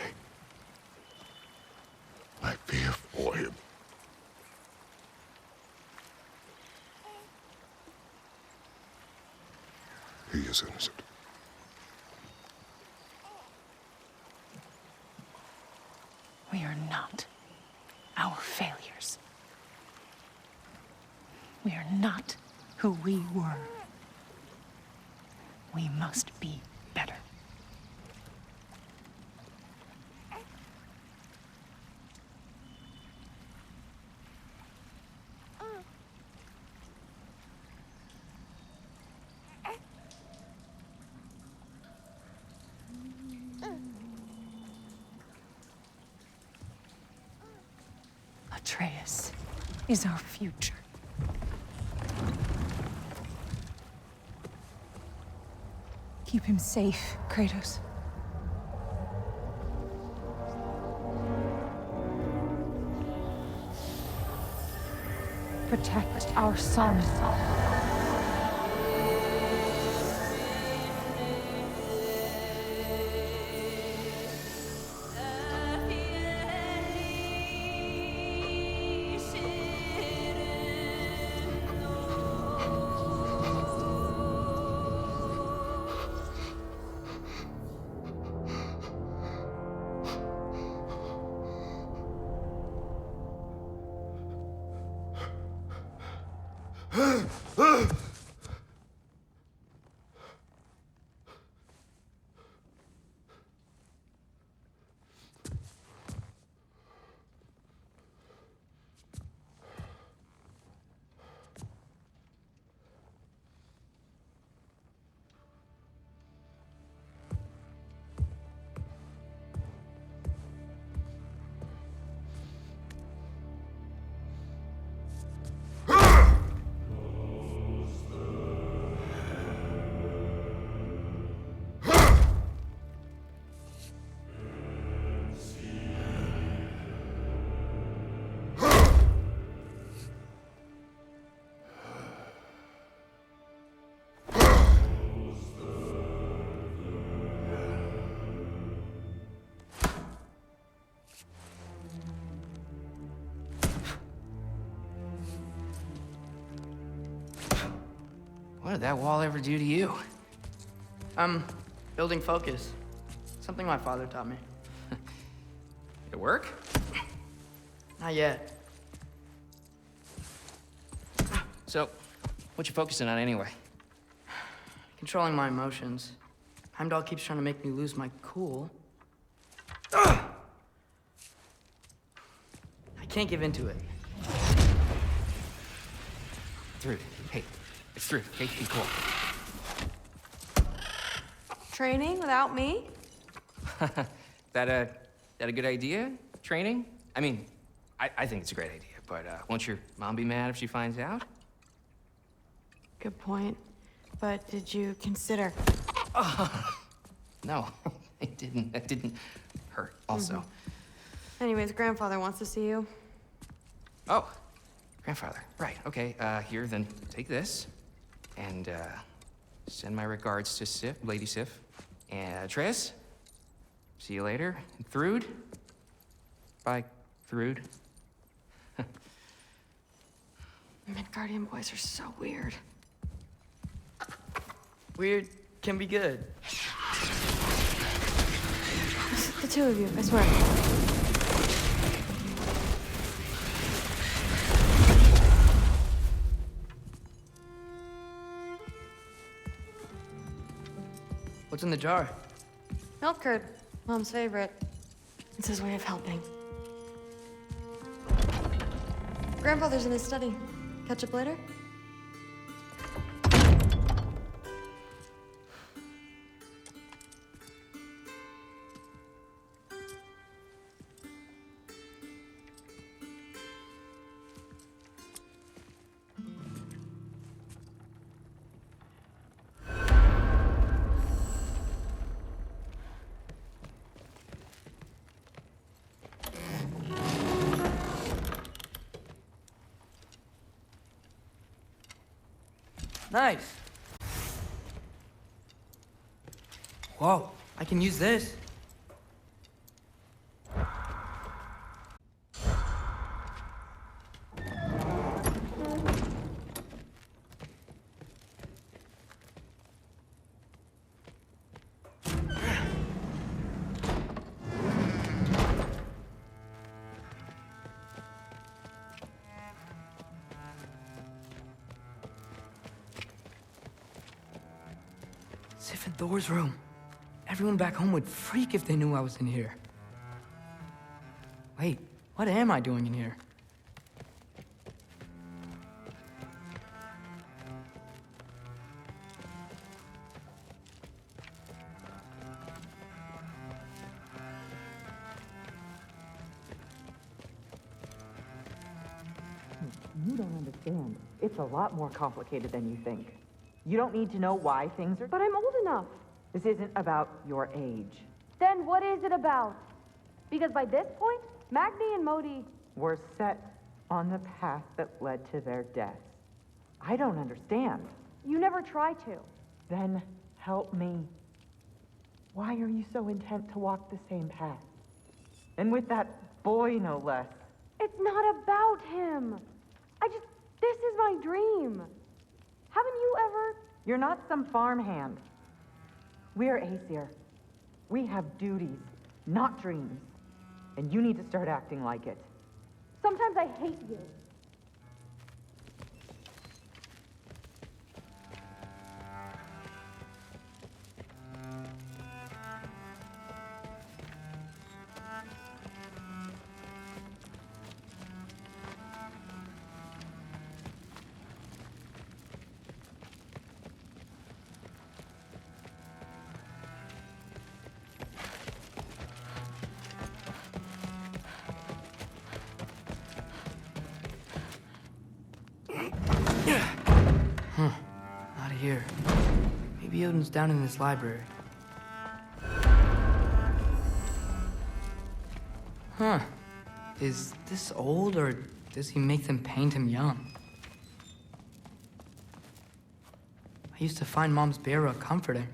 I fear for him. He is innocent. We are not our failures. We are not who we were. We must be better. Atreus is our future. Keep him safe, Kratos. Protect our son. What did that wall ever do to you? I'm building focus. Something my father taught me. It work? Not yet. So, what you focusing on anyway? Controlling my emotions. Heimdall keeps trying to make me lose my cool. I can't give into it. Through. Hey, it's through. Okay, be cool. Training without me? That a good idea? Training? I mean, I think it's a great idea, but won't your mom be mad if she finds out? Good point. But did you consider? No, it didn't. It didn't hurt. Also. Anyways, grandfather wants to see you. Oh, grandfather. Right. Okay. Here, then take this, and send my regards to Sif, Lady Sif, and Triss. See you later. Thrud. Bye, Thrud. Midgardian boys are so weird. Weird can be good. The two of you, I swear. What's in the jar? Milk curd, Mom's favorite. It's his way of helping. Grandfather's in his study. Catch up later? Nice. Whoa, I can use this. Sif and Thor's room. Everyone back home would freak if they knew I was in here. Wait, what am I doing in here? You don't understand. It's a lot more complicated than you think. You don't need to know why things are... But I'm old enough. This isn't about your age. Then what is it about? Because by this point, Magni and Modi... Were set on the path that led to their deaths. I don't understand. You never try to. Then help me. Why are you so intent to walk the same path? And with that boy, no less. It's not about him. This is my dream. Haven't you ever... You're not some farmhand. We're Aesir. We have duties, not dreams. And you need to start acting like it. Sometimes I hate you. Maybe Odin's down in this library. Huh. Is this old, or does he make them paint him young? I used to find Mom's beer comforting.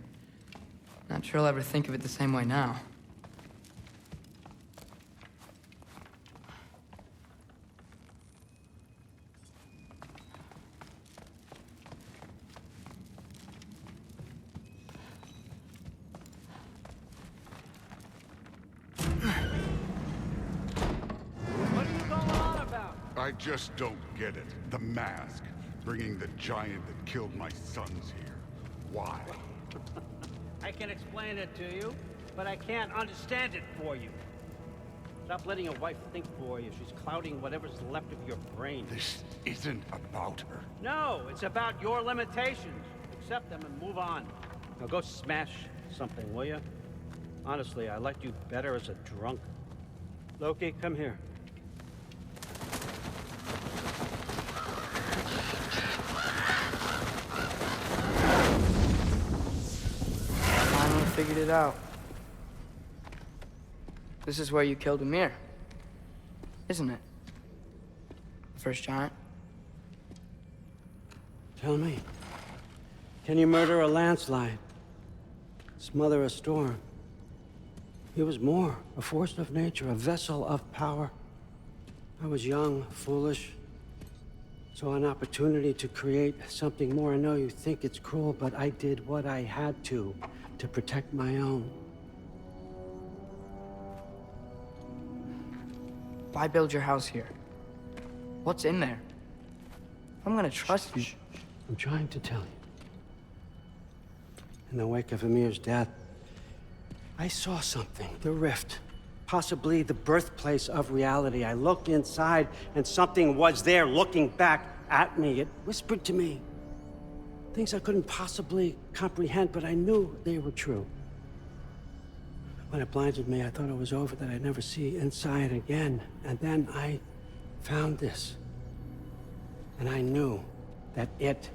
Not sure I'll ever think of it the same way now. I just don't get it. The mask. Bringing the giant that killed my sons here. Why? I can explain it to you, but I can't understand it for you. Stop letting your wife think for you. She's clouding whatever's left of your brain. This isn't about her. No, it's about your limitations. Accept them and move on. Now go smash something, will you? Honestly, I liked you better as a drunk. Loki, come here. Figured it out. This is where you killed Ymir, isn't it? The first giant? Tell me, can you murder a landslide? Smother a storm? He was more, a force of nature, a vessel of power. I was young, foolish, saw an opportunity to create something more. I know you think it's cruel, but I did what I had to protect my own. Why build your house here? What's in there? I'm gonna trust you. I'm trying to tell you. In the wake of Ymir's death, I saw something. The rift. Possibly the birthplace of reality. I looked inside, and something was there looking back at me. It whispered to me things I couldn't possibly comprehend, but I knew they were true. When it blinded me, I thought it was over, that I'd never see inside again. And then I found this. And I knew that it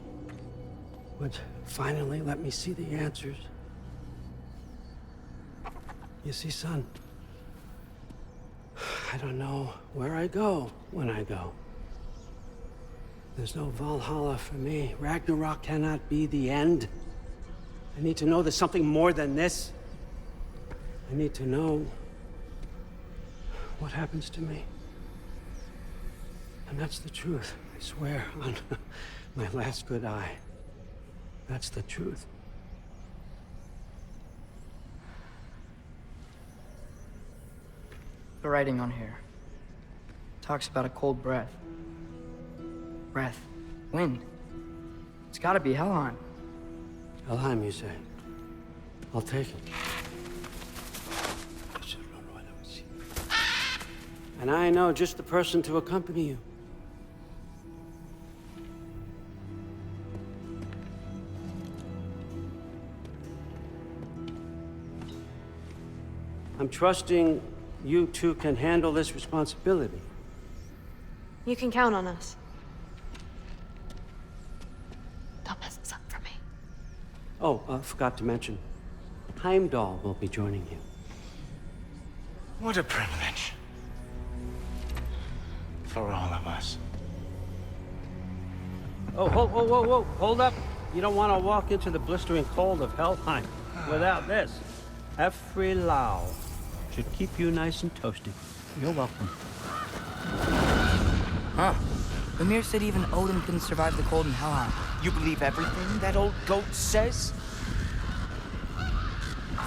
would finally let me see the answers. You see, son, I don't know where I go when I go. There's no Valhalla for me. Ragnarok cannot be the end. I need to know there's something more than this. I need to know what happens to me. And that's the truth, I swear, on my last good eye. That's the truth. The writing on here talks about a cold breath. Breath. Wind. It's gotta be Helheim. Helheim, you say? I'll take it. And I know just the person to accompany you. I'm trusting you two can handle this responsibility. You can count on us. Don't mess this up for me. Oh, forgot to mention. Heimdall will be joining you. What a privilege. For all of us. Oh, whoa, whoa, whoa, whoa. Hold up. You don't want to walk into the blistering cold of Helheim without this. Every Lau should keep you nice and toasty. You're welcome. Huh. Ymir said even Odin couldn't survive the cold in Helheim. You believe everything that old goat says?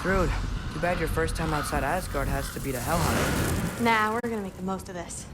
Thrud, too bad your first time outside Asgard has to be to Helheim. Nah, we're gonna make the most of this.